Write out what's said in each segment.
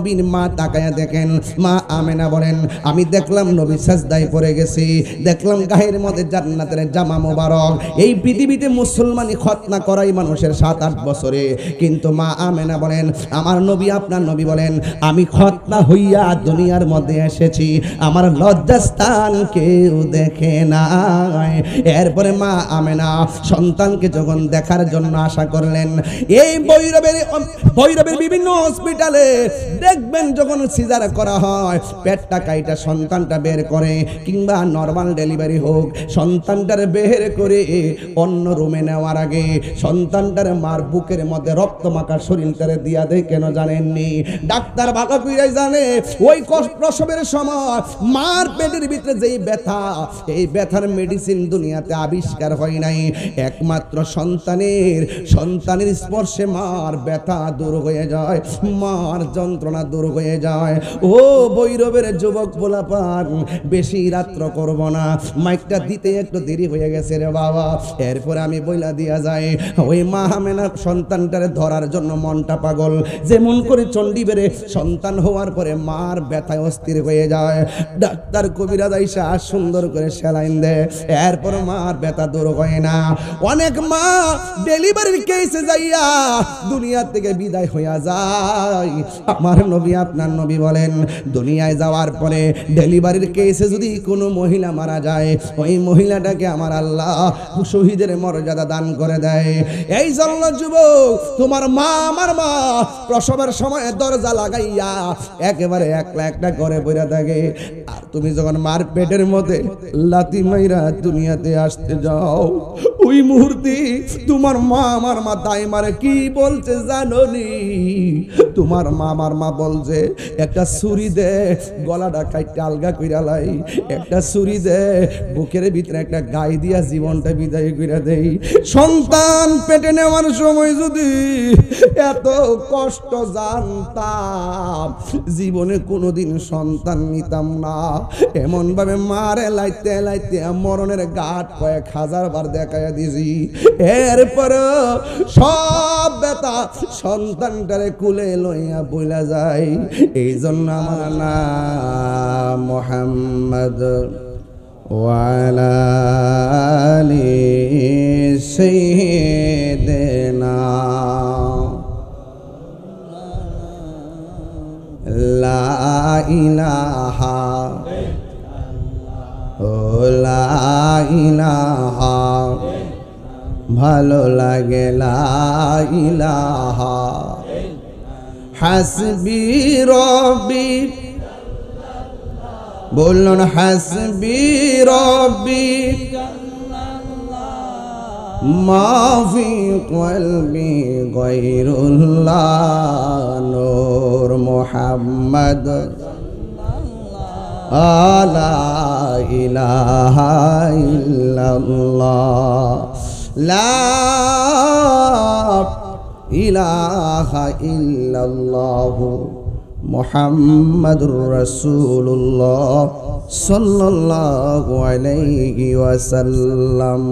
নবীর মা তাকায়া দেখেন, মা আমেনা বলেন আমি দেখলাম নবী সাজদায় পড়ে গেছি, দেখলাম গায়ের মধ্যে জান্নাতের জামা মোবারক। এই পৃথিবীতে মুসলমানি খতনা করাই মানুষের 7-8 বছরে, কিন্তু মা আমেনা বলেন আমার নবী আপনার নবী বলেন আমি খতনা হইয়া দুনিয়ার মধ্যে এসেছি, আমার লজ্জাস্থান কেউ দেখে নাই। এরপরে মা আমেনা সন্তানকে যখন দেখার জন্য আশা করলেন, এই ভৈরবের বিভিন্ন হসপিটালে দেখবেন যখন সিজার করা হয়, পেটটা কাইটা সন্তানটা বের করে, কিংবা নরমাল ডেলিভারি হোক, সন্তানটার বের করে অন্য রুমে নেওয়ার আগে সন্তানটার মার বুকের মধ্যে রক্ত মাখা শরীরটারে দিয়া দেয়। কেন জানেননি? ডাক্তার ভালো কইরাই জানে ওই প্রসবের সময় মার পেটের ভিতরে যেই ব্যথা, এই ব্যথার মেডিসিন দুনিয়াতে আবিষ্কার হয় নাই। একমাত্র সন্তানের স্পর্শে মার ব্যথা দূর হয়ে যায়, মার যন্ত্রণা দূর হয়ে যায়। ও ভৈরবের যুবক পোলাপান, বেশি রাত্র করব না, মাইকটা দিতে একটু দেরি হয়ে গেছে রে বাবা। এরপরে আমি বইলা দিয়া যায়, ওই মা আমেনা সন্তানটারে ধরার জন্য মনটা পাগল, যেমন করে চণ্ডী বেড়ে সন্তান হওয়ার পরে মার ব্যথায় অস্থির হয়ে যায়। ডাক্তার কবিরাজ আইসা সুন্দর করে সেলাইন দেয়, এরপর মার ব্যথা দূর হয় না। অনেক মা ডেলিভারির কেসে যাইয়া দুনিয়া থেকে বিদায় হইয়া যায়। আমার নবী আপনার নবী বলেন দুনিয়ায় যাওয়ার পরে ডেলিভারির কেসে যদি কোনো মহিলা মারা যায়, ওই মহিলাটাকে আমার আল্লাহ শহীদের মর্যাদা দান করে দেয়। এই জন্য যুবক, তোমার মা আমার মা প্রসবের সময় দরজা লাগাইয়া একেবারে একলা একটা করে বইরা থাকে, আর তুমি যখন মার পেটের মধ্যে লাথি মাইরা দুনিয়াতে আসতে যাও, ওই মুহূর্তে তোমার মা আমার মা দাই মারে কি বলছে জানোনি? তোমার মা আমার মা বলছে একটা ছুরি দে, গলাটা কাইটা আলগা কইরা লাই, একটা ছুরি দে, বুকের ভিতরে একটা গাই দিয়া জীবনটা বিদায় কইরা দেই। সন্তান পেটে নেওয়ার সময় যদি এত কষ্ট জানতাম, জীবনে কোনোদিন সন্তান নিতাম না। এমন ভাবে মারে লাইতে লাইতে মরণের ঘাট কয়েক হাজার বার দেখাইয়া দিছি। এরপর সব ব্যথা সন্তানটারে কুলে লইয়া বইলা যায়। এই জন্য আমার নাম মুহাম্মদ ওয়ালা আলি সাইয়্যিদিনা লা ইলাহা লা ইলাহা, ভালো লাগে লা ইলাহা। হাসবি রব্বি, বলুন হাসবি রব্বি মা ফি কলবি গায়রুল্লাহ, নূর মুহাম্মদ লা ইলাহা ইল্লাল্লাহ, লা ইলাহা ইল্লাল্লাহ মুহাম্মাদুর রাসূলুল্লাহ সাল্লাল্লাহু আলাইহি ওয়াসাল্লাম।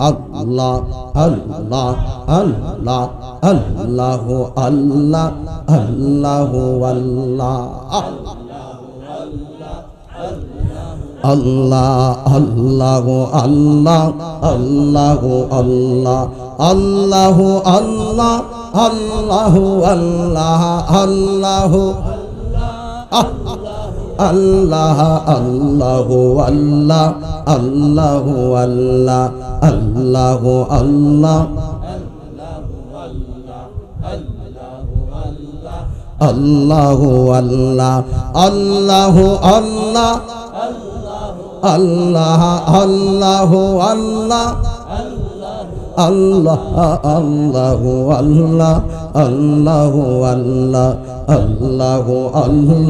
আল্লাহ আল্লাহ আল্লাহ আল্লাহু আল্লাহ আল্লাহু আল্লাহ আল্লাহ আল্লাহু আল্লাহ আল্লাহু আল্লাহ আল্লাহু আল্লাহ আল্লাহু আল্লাহ আল্লাহু আল্লাহ আল্লাহু আল্লাহ আল্লাহু আল্লাহ আল্লাহু আল্লাহ আল্লাহু আল্লাহ আল্লাহু আল্লাহ আল্লাহ আল্লাহু আল্লাহ আল্লাহ আল্লাহু আল্লাহ আল্লাহু আল্লাহ আল্লাহু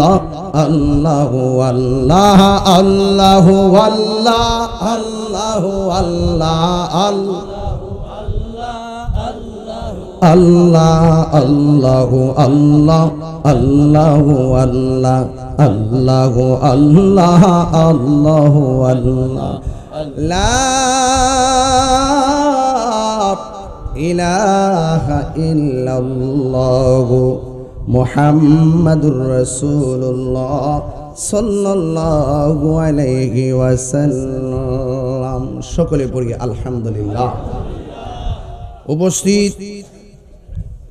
আল্লাহ আল্লাহু আল্লাহ আল্লাহু আল্লাহ আল্লাহু আল্লাহ আল্লাহ আল্লাহু আল্লাহ আল্লাহু আল্লাহ আল্লাহু আল্লাহ আল্লাহু আল্লাহ লা ইলাহা ইল্লাল্লাহু মুহাম্মাদুর রাসূলুল্লাহ সাল্লাল্লাহু আলাইহি ওয়াসাল্লাম। সকলে পড়ি আলহামদুলিল্লাহ। উপস্থিত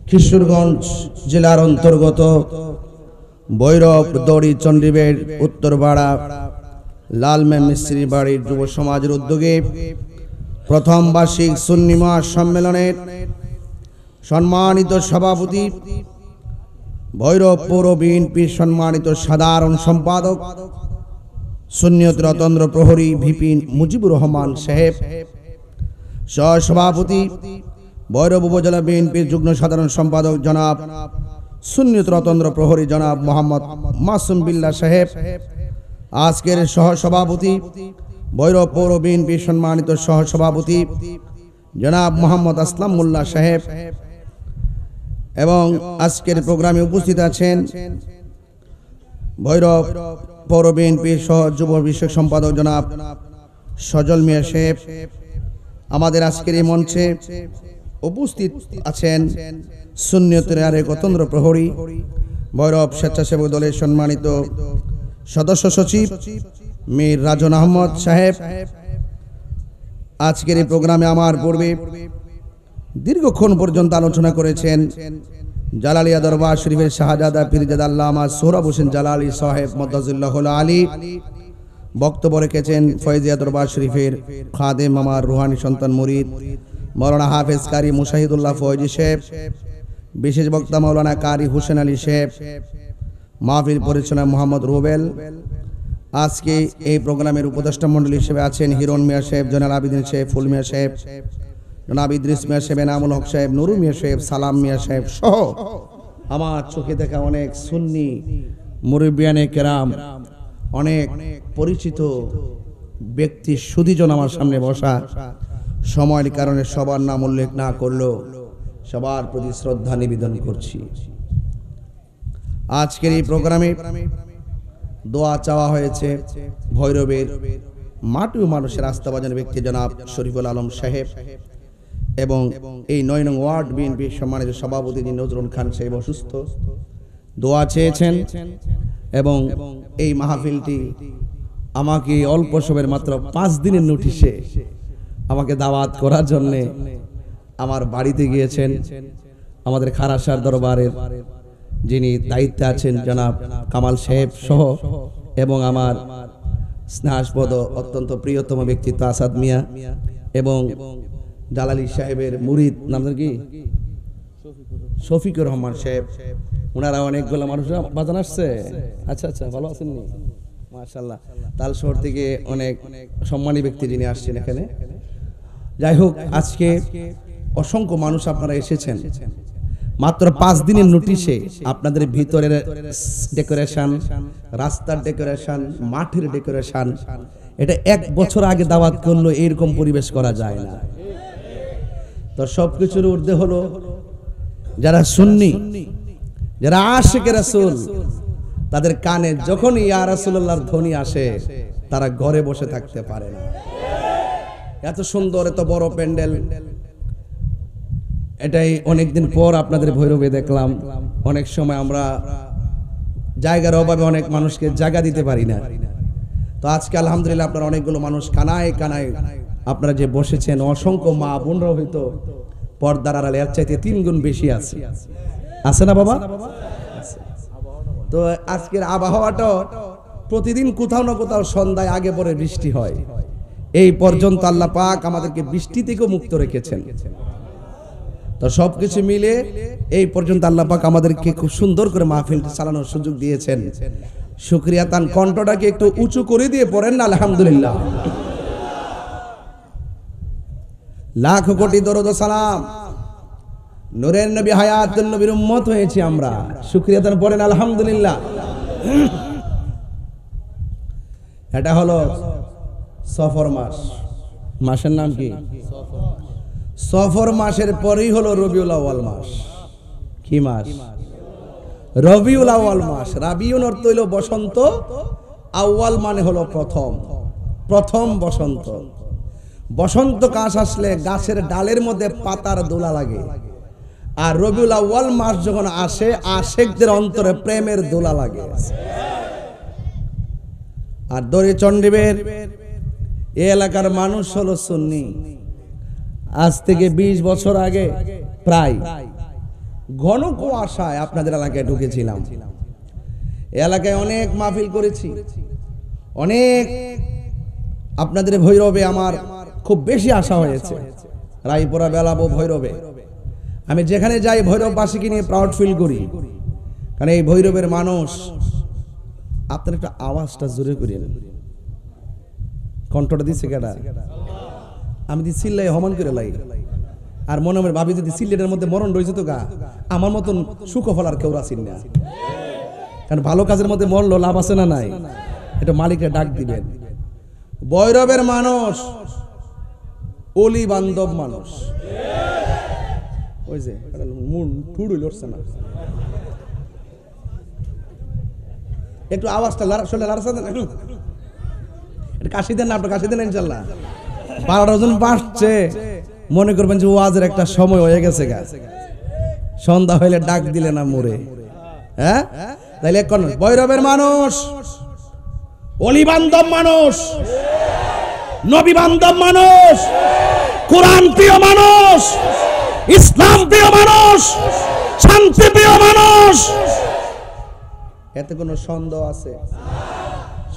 কিশোরগঞ্জ জেলার অন্তর্গত ভৈরব দড়ি চণ্ডীবেড় উত্তরপাড়া লালমে মিস্ত্রি বাড়ির যুব সমাজের উদ্যোগে প্রথম বার্ষিক সুন্নি মহাসম্মেলনের সম্মানিত সভাপতি, ভৈরব পৌর বিএনপির সম্মানিত সাধারণ সম্পাদক সুন্নিয়ত রতন্দ্র প্রহরী ভিপি মুজিবুর রহমান সাহেব, সহসভাপতি ভৈরব উপজেলা বিএনপির যুগ্ম সাধারণ সম্পাদক জনাব সুন্নিয়ত রতন্দ্র প্রহরী জনাব মোহাম্মদ মাসুম বিল্লাহ সাহেব, আজকের সহসভাপতি ভৈরব পৌর বিএনপির সম্মানিত সহসভাপতি জনাব মোহাম্মদ আসলাম মোল্লা সাহেব, এবং আজকের প্রোগ্রামে উপস্থিত আছেন ভৈরব পৌর বিএনপির সহ যুব বিষয়ক সম্পাদক জনাব সজল মিয়া সাহেব। আমাদের আজকের এই মঞ্চে উপস্থিত আছেন সুন্নিয়তের আরেক অতন্দ্র প্রহরী ভৈরব স্বেচ্ছাসেবক দলের সম্মানিত সদস্য সচিব মীর রাজন আহমদ সাহেব। আজকের এই প্রোগ্রামে আমার পূর্বে দীর্ঘক্ষণ পর্যন্ত আলোচনা করেছেন জালালিয়া দরবার শরীফের শাহজাদা পীরজাদা আল্লামা সোহরাব হোসেন জালালি সাহেব মদ্দাজিল্লাহুল আলী। বক্তব্য রেখেছেন ফয়জিয়া দরবার শরীফের খাদেম আমার রুহানি সন্তান মুরিদ মাওলানা হাফেজ কারি মুশাহিদুল্লাহ ফয়জি সাহেব, বিশেষ বক্তা মাওলানা কারি হোসেন আলী সাহেব, মাহফিল পরিচালনা মোহাম্মদ রুবেল। আজকে এই প্রোগ্রামের উপদেষ্টা মণ্ডলী হিসেবে আছেন হিরণ মিয়া সাহেব, জয়নাল আবিদিন সাহেব, ফুল মিয়া সাহেব, জনাব ইদ্রিস মিয়া সাহেব, এনামুল হক সাহেব, নুরু মিয়া সাহেব, সালাম মিয়া সাহেব সহ আমার চোখে দেখা অনেক সুন্নি মুরব্বিয়ানে কেরাম, অনেক পরিচিত ব্যক্তি সুদীজন আমার সামনে বসা। সময়ের কারণে সবার নাম উল্লেখ না করলেও সবার প্রতি শ্রদ্ধা নিবেদন করছি। আজকের এই প্রোগ্রামে দোয়া চাওয়া হয়েছে ভৈরবের মাটি ও মানুষের আস্থাভাজন ব্যক্তি জনাব শরীফুল আলম সাহেব এবং এই ৯ নং ওয়ার্ড বিএনপির সম্মানিত সভাপতি নজরুল খান সাহেব অসুস্থ, দোয়া চেয়েছেন এবং এই মাহফিলটি আমাকে অল্প সময়ের মাত্র 5 দিনের নোটিশে আমাকে দাওয়াত করার জন্য আমার বাড়িতে গিয়েছেন। আমাদের খারাসার দরবারের যিনি দায়িত্বে আছেন জনাব কামাল সাহেব সহ এবং আমার স্নেহাস্পদ অত্যন্ত প্রিয়তম ব্যক্তিত্ব আসাদ মিয়া এবং জালালি সাহেবের মুরিদ নামটা কি শফিকুর রহমান সাহেব, ওনারা অনেকগুলো মানুষ বাজান আসছে। আচ্ছা আচ্ছা, ভালো আছেন নি? মাশাআল্লাহ। তাল শহর থেকে অনেক সম্মানী ব্যক্তি যিনি আসছেন এখানে। যাই হোক, আজকে অসংখ্য মানুষ আপনারা এসেছেন। মাত্র 5 দিনের নোটিশে আপনাদের ভিতরের ডেকোরেশন, রাস্তার ডেকোরেশন, মাঠের ডেকোরেশন, এটা 1 বছর আগে দাওয়াত করলো এরকম পরিবেশ করা যায় না। তো সবকিছুর ঊর্ধ্বে হলো যারা সুন্নি, যারা আশিকে রাসূল, তাদের কানে যখন ইয়া রাসূলুল্লাহর ধ্বনি আসে তারা ঘরে বসে থাকতে পারে না। এত সুন্দর, এত বড় প্যান্ডেল, এটাই অনেকদিন পর আপনাদের ভৈরবে দেখলাম। অনেক সময় আমরা জায়গার অভাবে অনেক মানুষকে জায়গা দিতে পারি না। তো আজকে আলহামদুলিল্লাহ আপনারা অনেকগুলো মানুষ কানায় কানায় আপনারা যে বসেছেন, অসংখ্য মা বোনরা হয়তো পর্দার আড়ালে এর চাইতে 3 গুণ বেশি আছে না বাবা? তো আজকের আবহাওয়াটা প্রতিদিন কোথাও না কোথাও সন্ধ্যায় আগে পরে বৃষ্টি হয়। এই পর্যন্ত আল্লাহ পাক আমাদেরকে বৃষ্টি থেকেও মুক্ত রেখেছেন। তো সবকিছু মিলে এই পর্যন্ত আল্লাহ পাক আমাদেরকে খুব সুন্দর করে মাহফিলটা চালানোর সুযোগ দিয়েছেন। শুকরিয়া। তান কণ্ঠটাকে একটু উঁচু করে দিয়ে পড়েন না আলহামদুলিল্লাহ। লাখ কোটি দরুদ ও সালাম নূরের নবী হায়াতুন নবীর উম্মত হয়েছি আমরা। শুকরিয়া তান পড়েন আলহামদুলিল্লাহ। এটা হলো সফর মাস। মাসের নাম কি? সফর মাসের পরেই হলো রবিউল আউয়াল মাস। কি মাস? রবিউল আউয়াল মাস। রাবিউন অর্থ হইল বসন্ত, আউয়াল মানে হলো প্রথম, প্রথম বসন্ত। বসন্ত কাশ আসলে গাছের ডালের মধ্যে পাতার দোলা লাগে, আর রবিউল আউয়াল মাস যখন আসে আশিকদের অন্তরে প্রেমের দোলা লাগে। আর দড়ি চন্ডিবের এই এলাকার মানুষ হলো সুন্নি। আজ থেকে 20 বছর আগে প্রায় ঘন কুয়াশায় আপনাদের এলাকায় ঢুকেছিলাম। এলাকায় অনেক মাহফিল করেছি, অনেক আপনাদের ভৈরবে আমার খুব বেশি আশা হয়েছে। রায়পুরা বেলাবো ভৈরবে, আমি যেখানে যাই ভৈরববাসীকে নিয়ে প্রাউড ফিল করি, কারণ এই ভৈরবের মানুষ। আপনার একটা আওয়াজটা জোরে করেন, কণ্ঠটা দিচ্ছে কেডা? আমি দি চিল্লাই হমান করে লাই, আর মনে মনে ভাবি যদি সিলেটের মধ্যে মরণ রয়েছে তো গা, আমার মতন সুখফল আর কেউ আছেন না। কারণ ভালো কাজের মধ্যে মরলো লাভ আছে না নাই? এটা মালিকরা ডাক দিবেন। ভৈরবের মানুষ অলি বান্ধব মানুষ। ওই যে লড়ছে না, একটু আওয়াজটা কাশি দেন না, আপনার কাশি দেন ইনশাল্লাহ। 12 জন বাসছে, মনে করবেন যে ওয়াজের একটা সময় হয়ে গেছে গা, সন্ধ্যা হইলে ডাক দিলে না মোরে। হ্যাঁ, তাইলে এখন ভৈরবের মানুষ অলি বান্ধব মানুষ, নবী বান্ধব মানুষ, কোরআন প্রিয় মানুষ, ইসলাম প্রিয় মানুষ, শান্তি প্রিয় মানুষ। এতে কোনো সন্দেহ আছে?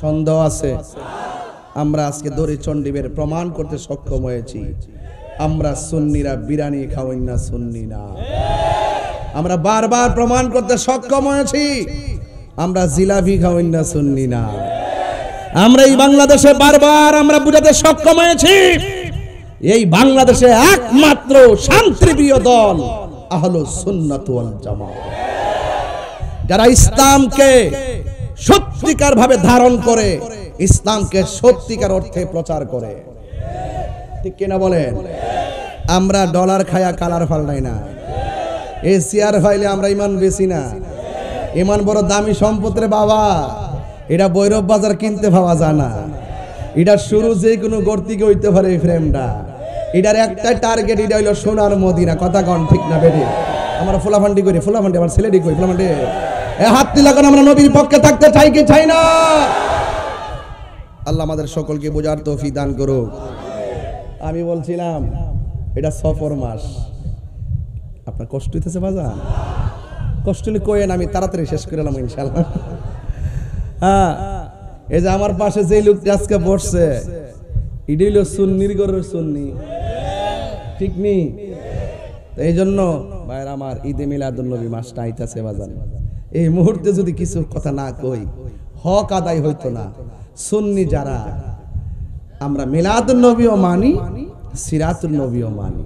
সন্দেহ আছে? আমরা আজকে দড়ি চন্ডিবের প্রমাণ করতে সক্ষম হয়েছি, আমরা সুন্নিরা বিরিয়ানি খাওয়াই না, সুন্নি না। আমরা বারবার প্রমাণ করতে সক্ষম হয়েছি, আমরা জিলাপি খাওয়াই না, সুন্নি না। আমরা এই বাংলাদেশে বারবার আমরা বুঝাতে সক্ষম হয়েছি, এই বাংলাদেশে একমাত্র শান্তিপ্রিয় দল আহলুস সুন্নাত ওয়াল জামাত, যারা ইসলামকে সত্যিকার ভাবে ধারণ করে, ইসলামকে সত্যিকার অর্থে প্রচার করে। ঠিক কিনা বলেন? আমরা ডলার খায়া কালার ফাল্টাই না, এই শেয়ার ফাইলে আমরা ইমান বেশি না। ইমান বড় দামি সম্পদ রে বাবা, এটা ভৈরব বাজার কিনতে পাওয়া যায় না। এটা শুরু যে কোনো গর্তিকে হইতে পারে এই ফ্রেমটা। এটার একটাই টার্গেট, এটা হইলো সোনার মদিনা। কথা কন ঠিক না বেঠি? আমরা ফুলাফান্ডি করি, ফুলাফান্ডি আমার ছেলেটি কই, ফুলাফান্ডি এ হাত লাগান। আমরা নবীর পক্ষে থাকতে চাই কি চাই না? আল্লাহ আমাদের সকলকে বোঝার তৌফিক দান করুক। আমি বলছিলাম এটা সফর মাস, আপনার কষ্ট হইতেছে বাজার? কষ্ট নিয়ে কইেন, আমি তাড়াতাড়ি শেষ করে এলাম ইনশাআল্লাহ। হ্যাঁ, এই যে আমার পাশে যে লোকটা আজকে বসছে, এটাই হলো সুন্নির ঘরের সুন্নি, ঠিক নি? এই জন্য ভাইয়ের আমার, ঈদে মিলাদুন নবী মাসটা আইতাছে বাজার। এই মুহূর্তে যদি কিছু কথা না কই, হক আদায় হইতো না। সুন্নি যারা, আমরা মিলাদুন নবীও মানি, সিরাতুন নবীও মানি।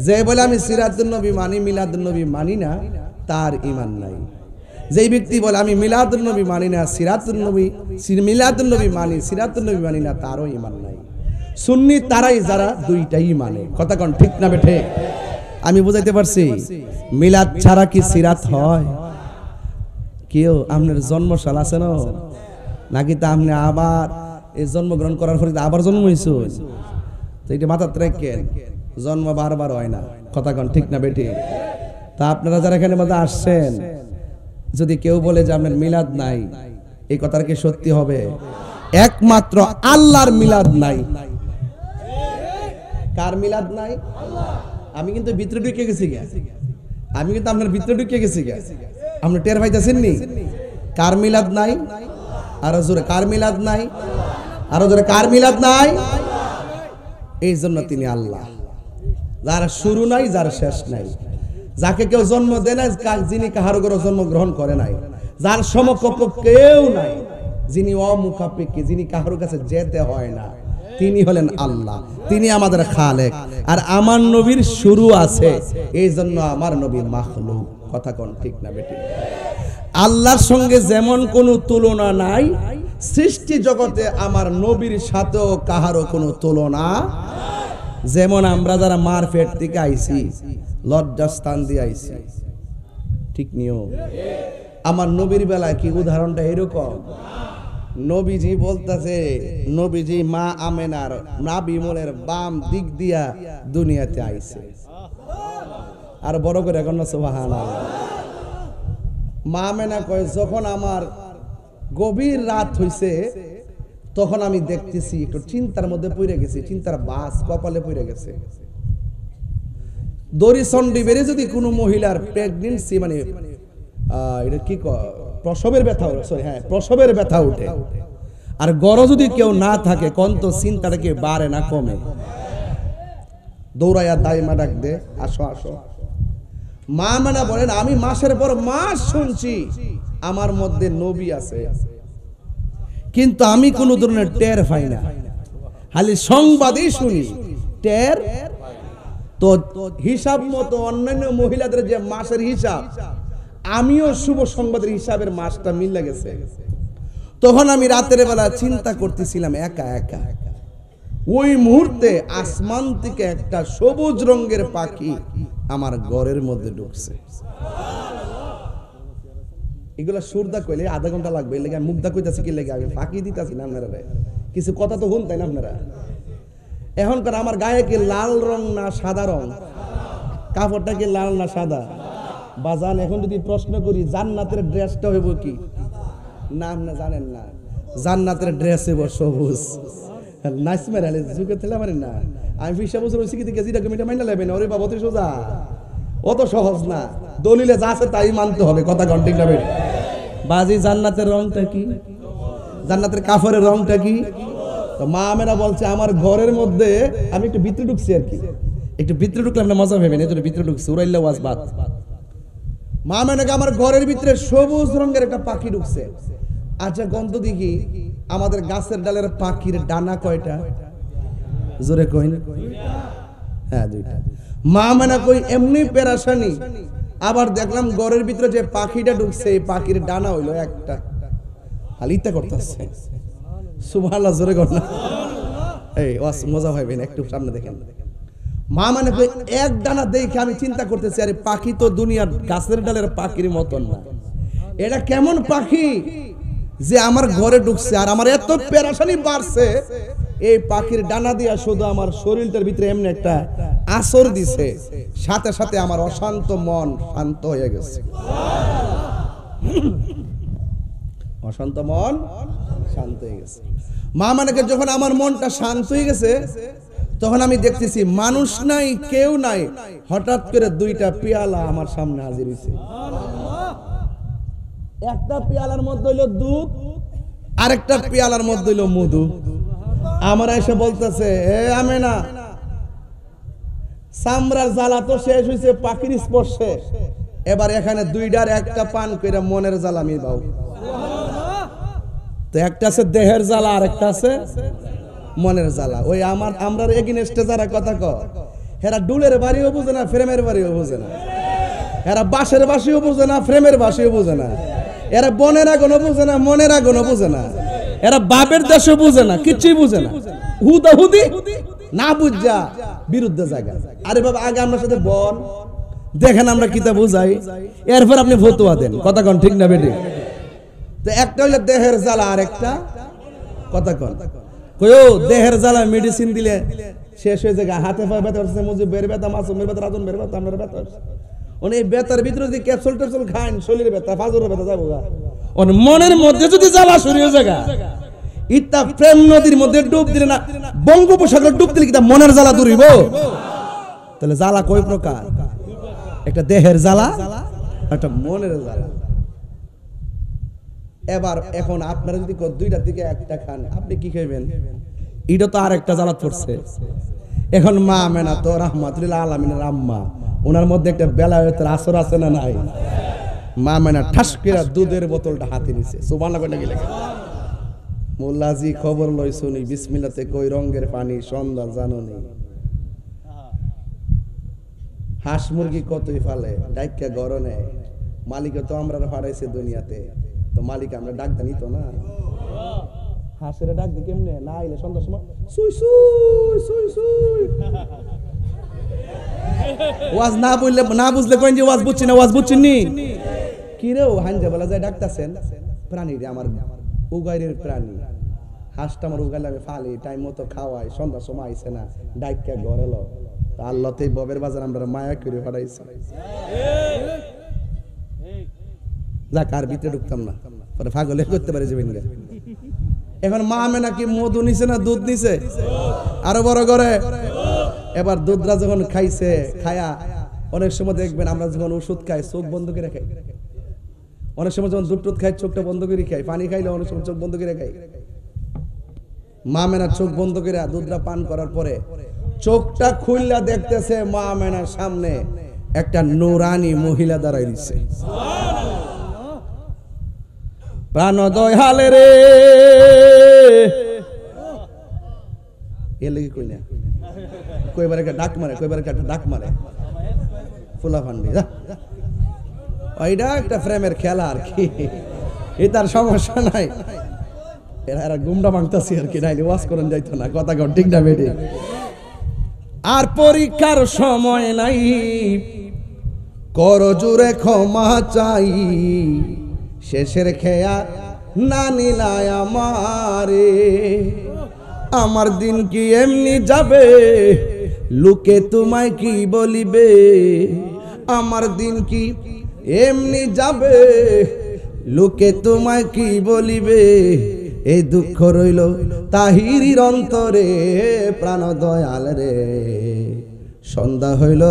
যে বলে আমি সিরাতুন নবী মানি, মিলাদুন নবী মানি না, তার ঈমান নাই। যেই ব্যক্তি বলে আমি মিলাদুন নবী মানি না, সিরাতুন নবী, মিলাদুন নবী মানি, সিরাতুন নবী মানি না, তারও ঈমান নাই। সুন্নি তারাই যারা দুইটাই মানে। কথা কোন ঠিক না বেঠে? আমি বুঝাইতে পারছি? মিলাদ ছাড়া কি সিরাত হয়? কেউ আপনার জন্মশাল আছে না নাকি? তা আপনি আবার এই জন্মগ্রহণ করার পরে আবার জন্ম হয়েছে, তো এটা মাথার রাখেন, জন্ম বারবার হয় না। কথা কোন ঠিক না বেঠে? তা আপনারা যারা এখানে মধ্যে আসছেন, যদি কেউ বলে যে আপনার মিলাদ নাই, এই কথাটা কি সত্যি হবে? একমাত্র আল্লাহর মিলাদ নাই। কার মিলাদ নাই? আমি কিন্তু ভিতরে ঢুকে গেছি গে, আমি কিন্তু আপনার ভিতরে ঢুকে গেছি গে। আপনি টের পাইতেছেন নি? কার মিলাদ নাই? আরো জোরে কার মিলাদ নাই? আরো জোরে কার মিলাদ নাই? এই জন্য তিনি আল্লাহ, যার শুরু নাই, যার শেষ নাই, যাকে কেউ জন্ম দেয় না, যিনি কাহার ঘরে জন্মগ্রহণ করে নাই, যার সমকক্ষ কেউ নাই, যিনি অমুখাপেক্ষী, যিনি কাহার কাছে যেতে হয় না, তিনি হলেন আল্লাহ। তিনি আমাদের খালেক। আর আমার নবীর শুরু আছে, এই জন্য আমার নবী মাখলুক। কথা কোন ঠিক না বেটি? আল্লাহর সঙ্গে যেমন কোনো তুলনা নাই, সৃষ্টি জগতে আমার নবীর সাথেও কাহারও কোনো তুলনা। যেমন আমরা যারা মার পেট থেকে আইছি, লজ্জাস্থান দিয়ে আইছি, ঠিক নিও। আমার নবীর বেলায় কি উদাহরণটা এরকম? নবীজি বলতেছে, নবীজি মা আমেনার নাভি মূলের বাম দিক দিয়া দুনিয়াতে আইছে। আর বড় করে এখন না সুবহানাল্লাহ। মা আমেনা কয় যখন আমার গভীর রাত হইছে তখন আমি দেখতেছি একটু চিন্তার মধ্যে পড়ে গেছি, চিন্তার বাস কপালে পড়ে গেছে। দড়িচণ্ডী বেড়ে যদি কোনো মহিলার প্রেগনেন্সি মানে এটা কি প্রসবের ব্যথা, সরি হ্যাঁ প্রসবের ব্যথা উঠে, আর গড় যদি কেউ না থাকে কোন তো চিন্তাটা কি বাড়ে না কমে? দৌড়াইয়া দাইমা ডাক দে, আসো আসো। মা আমেনা বলেন আমি মাসের পর মাস শুনছি আমার মধ্যে নবী আছে, কিন্তু আমি কোন ধরনের টের পাই না, খালি সংবাদই শুনি, টের। তো হিসাব মতো অন্যান্য মহিলাদের যে মাসের হিসাব, আমিও শুভ সংবাদের হিসাবের মাসটা মিলে গেছে। তখন আমি রাতের বেলা চিন্তা করতেছিলাম একা একা, ওই মুহূর্তে আসমান থেকে একটা সবুজ রঙের পাখি আমার ঘরের মধ্যে ঢুকছে। এগুলা সুরদা কইলে আধা ঘন্টা লাগবে, লেগে আমি মুগ্ধা কইতাছি কি লেগে আমি ফাঁকি দিতাছি না আপনারা, কিছু কথা তো শুনতেন আপনারা। এখনকার আমার গায়ে কি লাল রং না সাদা রং? কাপড়টা কি লাল না সাদা? বাজান এখন যদি প্রশ্ন করি জান্নাতের ড্রেসটা হইব কি? নাম না জানেন না, জান্নাতের ড্রেস হইব সবুজ। নাইসমের আলে যুগে থেলে মারেন না, আমি 20 বছর হইছে কি কেজি ডকুমেন্টে মাইনা লেবেন, ওরে বাবা অত সোজা, অত সহজ না। দলিলে যা আছে তাই মানতে হবে, কথা কন্টিক না বেড়ে বাজি। জান্নাতের রংটা কি? জান্নাতের কাফরের রংটা কি? তো মা আমেনা বলছে আমার ঘরের মধ্যে আমি একটু ভিতরে ঢুকছি আর কি, একটু ভিতরে ঢুকলাম না মজা ভেবে, এজন্য ভিতরে ঢুকছি, উড়াইল্লা ওয়াজ বাত। মা আমেনাকে আমার ঘরের ভিতরে সবুজ রঙের একটা পাখি ঢুকছে। আচ্ছা গন্ধ দেখি আমাদের গাছের ডালের পাখির ডানা কয়টা? জোরে কই। হ্যাঁ দুইটা। মা আমেনা কই এমনি পেরাশানি, আবার দেখলাম ঘরের ভিতরে যে পাখিটা ঢুকছে এই পাখির ডানা হইলো একটা, হালিতা করতেছে। সুবহানাল্লাহ, জোরে কর না। এই ওয়াজ মজা হইবে না, একটু সামনে দেখেন। মা মানে এক ডানা দেখে আমি চিন্তা করতেছি আরে পাখি তো দুনিয়ার গাছের ডালের পাখির মতন না, এটা কেমন পাখি যে আমার ঘরে ঢুকছে? আর আমার এত পেরেশানি বাড়ছে, এই পাখির ডানা দিয়া শুধু আমার শরীরটার ভিতরে এমনি একটা আসর দিছে, সাথে সাথে আমার অশান্ত মন শান্ত হয়ে গেছে। অশান্ত মন শান্ত হয়ে গেছে। মা মানে যখন আমার মনটা শান্ত হয়ে গেছে তখন আমি দেখতেছি মানুষ নাই, কেউ নাই, হঠাৎ করে দুইটা পেয়ালা আমার সামনে হাজির হয়েছে। একটা পেয়ালার মধ্যে হইলো দুধ, আরেকটা পেয়ালার মধ্যে হইলো মধু। আমার এসে বলতেছে এ আমেনা, সামরার জ্বালা তো শেষ হয়েছে পাখির স্পর্শে, এবার এখানে দুইটার একটা পান করে মনের জ্বালা মিবাও। তো একটা আছে দেহের জ্বালা আর একটা আছে মনের জ্বালা। ওই আমরা এগেইনস্টে যারা কথা কয় হেরা ডুলের বাড়িও বুঝে না, ফ্রেমের বাড়িও বুঝে না, এরা বাঁশের বাসিও বুঝে না, ফ্রেমের বাসিও বুঝে না, এরা বনের আগুনও বুঝে না, মনের আগুনও বুঝে না, এরা বাপের দেশও বুঝে না, কিছুই বুঝে না, হুদা হুদি না বুঝা বিরুদ্ধে জায়গা। আরে বাবা আগে আপনার সাথে বল দেখেন আমরা কিতা বুঝাই, এরপর আপনি ফতোয়া দেন, কথা কন ঠিক না বেটি? তো একটা হইলো দেহের জ্বালা আর একটা কথা কন কইও দেহের জ্বালা মেডিসিন দিলে শেষ হয়ে যায়, হাতে পায়ে ব্যথা হচ্ছে, মুজিবের ব্যথা, মাসুমের ব্যথা, রাজনের ব্যথা, আপনার ব্যথা মানে এই ব্যথার ভিতরে যদি ক্যাপসুল ট্যাপসুল খান শরীরের ব্যথা, ফাজরের ব্যথা যাবো গা। মনের মধ্যে যদি জ্বালা শুরু হয়ে যায় ইতা প্রেম নদীর মধ্যে ডুব দিলে না, বঙ্গোপসাগরে ডুব দিলে কি মনের জ্বালা দূর হইব? তাহলে জ্বালা কয় প্রকার? একটা দেহের জ্বালা, একটা মনের জ্বালা। এবার এখন আপনারা যদি দুইটা থেকে একটা খান আপনি কি খাইবেন? এটা তো আর একটা জ্বালা পড়ছে। এখন মা আমেনা তো রাহমাতুল্লিল আলামিনের আম্মা, ওনার মধ্যে একটা বেলায়েতের আসর আছে না নাই? মা আমেনা ঠাস করে দুধের বোতলটা হাতে নিছে, সুবহানাল্লাহ কইনা গেলে মোল্লাজি খবর লই শুনি বিসমিল্লাতে কই রঙের পানি সন্ধ্যা জাননি, হাঁস মুরগি কতই ফালে ডাইকা গরনে, মালিক তো আমরা ফাড়াইছে দুনিয়াতে, তো মালিক আমরা ডাক জানি তো না, হাঁসের ডাক দি কেমনে না আইলে সন্ধ্যার সময় সুই সুই সুই সুই। ওয়াজ না বললে না বুঝলে কইন যে ওয়াজ বুঝছি না, ওয়াজ বুঝছিনি কি রে? ও হাঞ্জা বলা যায় ডাকতাছেন প্রাণী রে, আমার উগাইরের প্রাণী হাঁসটা আমার উগাইলে আমি ফালি, টাইম মতো খাওয়াই, সন্ধ্যার সময় আইছে না ডাইকা ঘরে লো, তা আল্লাহতেই ববের বাজার আমরা মায়া করে ফাটাইছি। যাক আর ভিতরে ঢুকতাম না, পরে পাগলে করতে পারে যাবেন। এখন মা আমেনা কি মধু নিছে না দুধ নিছে? আরো বড় করে এবার দুধরা যখন খাইছে, খায়া অনেক সময় দেখবেন আমরা যখন ওষুধ খাই চোখ বন্ধ করে খাই, অনেক সময় যখন দুধ টুধ খাই চোখটা বন্ধ করে খাই, পানি খাইলে অনেক সময় চোখ বন্ধ করে খাই। মা আমেনা চোখ বন্ধ করে দুধরা পান করার পরে চোখটা খুললা দেখতেছে মা আমেনার সামনে একটা নুরানি মহিলা দাঁড়াই দিছে। প্রাণ দয়ালে রে এলে কই না, কইবার একটা ডাক মারে, কইবার একটা ডাক মারে ফুলা ফান্ডি। ওইটা একটা প্রেমের খেলা আর কি, এ তার সমস্যা নাই। এরা গুমটা মাংতাছি আর কি, নাইলে ওয়াজ করেন যাইতো না, কথা কর ঠিক না বেটে। আর পরীক্ষার সময় নাই, করো জুড়ে ক্ষমা চাই, শেষের খেয়া না নিলায় আমারে। আমার দিন কি এমনি যাবে, লোকে তোমায় কি বলিবে? আমার দিন কি এমনি যাবে, লোকে তোমায় কি বলিবে? এই দুঃখ রইল তাহিরির অন্তরে, প্রাণ দয়াল রে সন্ধ্যা হইল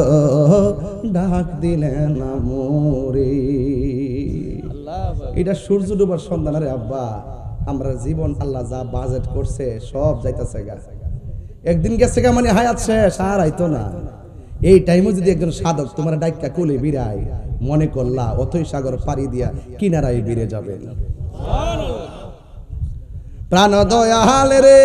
ডাক দিলেন মোরে। এটা সূর্য ডুবার সন্ধ্যা রে আব্বা, আমরা জীবন আল্লাহ যা বাজেট করছে সব যাইতেছে গা, একদিন গেছে গা মানে হায়াত শেষ, আর আইতো না। এই টাইমে যদি একজন সাধক তোমার ডাইকা কোলে বিরাই, মনে করলা অথই সাগর পাড়ি দিয়া কিনারায় বিরে যাবে। প্রাণ দয়াল রে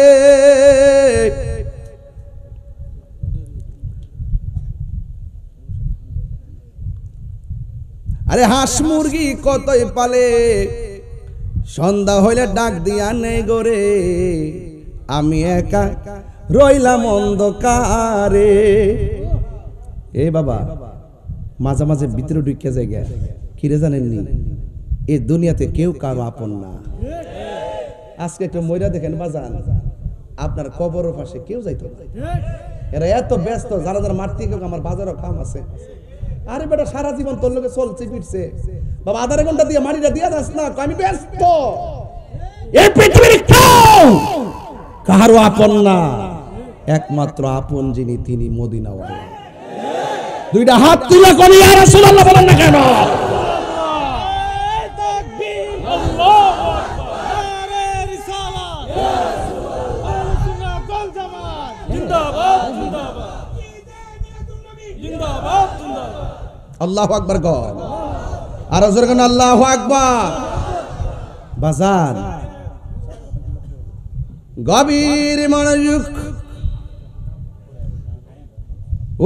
আরে হাঁস মুরগি কতই পালে, সন্ধ্যা হইলে ডাক দিয়া নেই গোরে, আমি একা রইলাম অন্ধকারে। এ বাবা মাঝে মাঝে ভিতরে ঢুকে যায় গে, কিরে জানেননি এই দুনিয়াতে কেউ কারো আপন না। আজকে একটু ময়রা দেখেন বাজান, আপনার কবরের পাশে কেউ যাইতো না, এরা এত ব্যস্ত, যারা যারা মারতে কেউ, আমার বাজারও কাম আছে। আরে বেটা সারা জীবন তোর লোকে চলছে ফিরছে, বাবা আধা ঘন্টা দিয়ে মারিটা দিয়া যাস না, আমি ব্যস্ত। এই পৃথিবীর কেউ কারো আপন না, একমাত্র আপন যিনি তিনি মদিনাওয়ালা। দুইটা হাত তুলে কোন ইয়া রাসূলুল্লাহ বলেন না কেন? আল্লাহু আকবার গো, আর জোরে কোন আল্লাহু আকবার। বাজার গভীর মনোযোগ,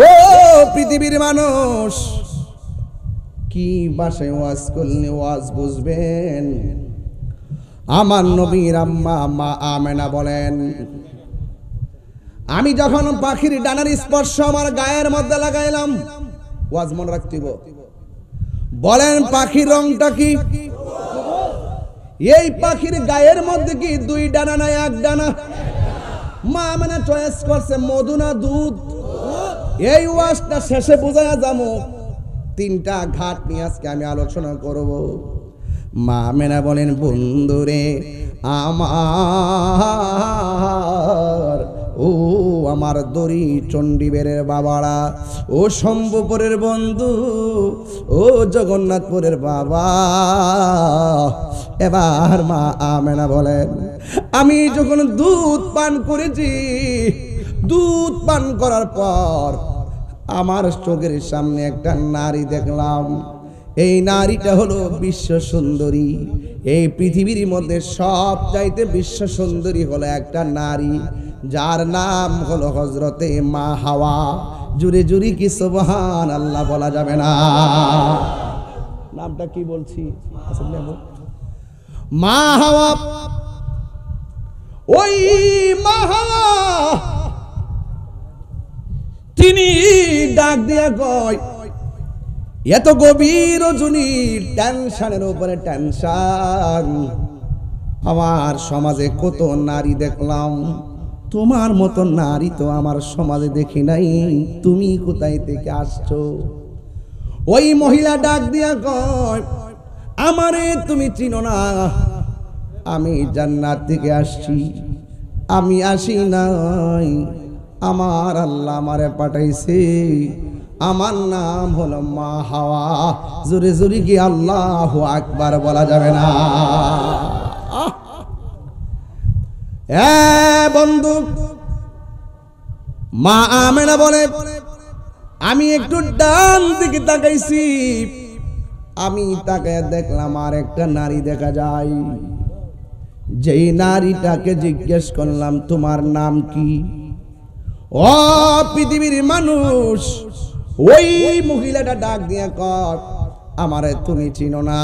ও পৃথিবীর মানুষ, কি ভাষায় ওয়াজ করলে ওয়াজ বুঝবেন? আমার নবীর আম্মা মা আমেনা বলেন, আমি যখন পাখির ডানার স্পর্শ আমার গায়ের মধ্যে লাগাইলাম, ওয়াজ মনে রাখতিব, বলেন পাখির রংটা কি? এই পাখির গায়ের মধ্যে কি দুই ডানা না এক ডানা? মা আমেনা চয়েস করছে মধু না দুধ। এই ওয়াজটা শেষে বুঝায়া যাবো, তিনটা ঘাট নিয়ে আজকে আমি আলোচনা করব। মা আমেনা বলেন, বন্ধুরে আমার, ও আমার দড়ি চণ্ডীবেরের বাবারা, ও শম্ভুপুরের বন্ধু, ও জগন্নাথপুরের বাবা। এবার মা আমেনা বলেন, আমি যখন দুধ পান করেছি, দুধ পান করার পর আমার চোখের সামনে একটা নারী দেখলাম। এই নারীটা হলো বিশ্ব সুন্দরী। এই পৃথিবীর মধ্যে সব চাইতে বিশ্ব সুন্দরী হলো একটা নারী, যার নাম হলো হযরতে মা হাওয়া। জুরে জুরে কি সুবহানাল্লাহ বলা যাবে না? নামটা কি বলছি? মা হাওয়া। ওই মা হাওয়া তিনি ডাক দিয়া কয়, এত গভীর রজনী, টেনশনের উপরে টেনশন। আমার সমাজে কত নারী দেখলাম, তোমার মতো নারী তো আমার সমাজে দেখি নাই, তুমি কোথায় থেকে আসছো? ওই মহিলা ডাক দিয়া কয়, আমারে তুমি চিনো না, আমি জান্নাত থেকে আসছি। আমি আসি নাই, আমার আল্লাহ আমারে পাঠাইছে। আমার নাম হলো মা হাওয়া। জোরে জোরে কি আল্লাহু আকবার বলা যাবে না? বন্ধু, মা আমেনা বলে, আমি একটু ডান দিকে তাকাইছি, আমি তাকায় দেখলাম আর একটা নারী দেখা যায়। যেই নারীটাকে জিজ্ঞেস করলাম তোমার নাম কি? ও পৃথিবীর মানুষ, ওই মহিলাটা ডাক দিয়া কয়, আমারে তুমি চিনো না,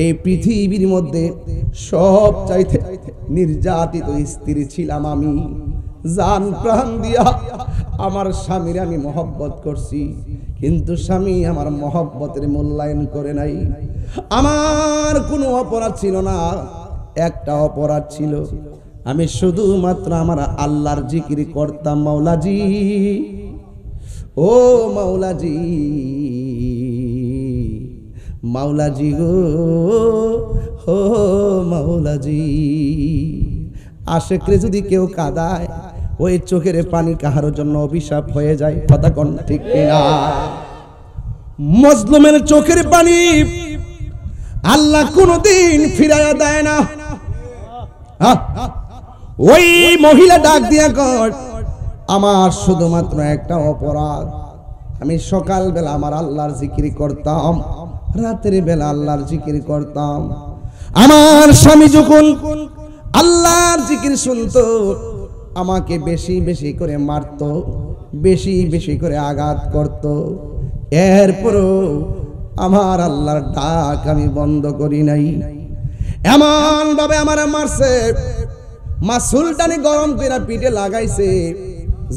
এই পৃথিবীর মধ্যে সবচাইতে নির্যাতিত স্ত্রী ছিলাম আমি। জান প্রাণ দিয়া আমার স্বামীর আমি মহব্বত করছি, কিন্তু স্বামী আমার মহব্বতের মূল্যায়ন করে নাই। আমার কোনো অপরাধ ছিল না, একটা অপরাধ ছিল, আমি শুধুমাত্র আমার আল্লাহর জিকির করতাম। মাওলাজি, ও মাওলাজি, মাওলাজি গো, ও মাওলাজি। আশেকরে যদি কেউ কাঁদায়, ওই চোখের পানি কাহার জন্য অভিশাপ হয়ে যায়। কথা কোন ঠিক কিনা? মজলুমের চোখের পানি আল্লাহ কোনদিন ফিরাইয়া দেয় না। ওই মহিলা ডাক দিয়া কয়, আমার শুধুমাত্র একটা অপরাধ, আমি সকাল বেলা আমার আল্লাহর জিকির করতাম, রাতের বেলা আল্লাহর জিকির করতাম। আমার স্বামী যখন আল্লাহর জিকির শুনতো, আমাকে বেশি বেশি করে মারতো, বেশি বেশি করে আঘাত করত। এরপরও আমার আল্লাহর ডাক আমি বন্ধ করি নাই। এমন ভাবে আমার মারছে, মাসুলটানি গরম করে পিঠে লাগাইছে,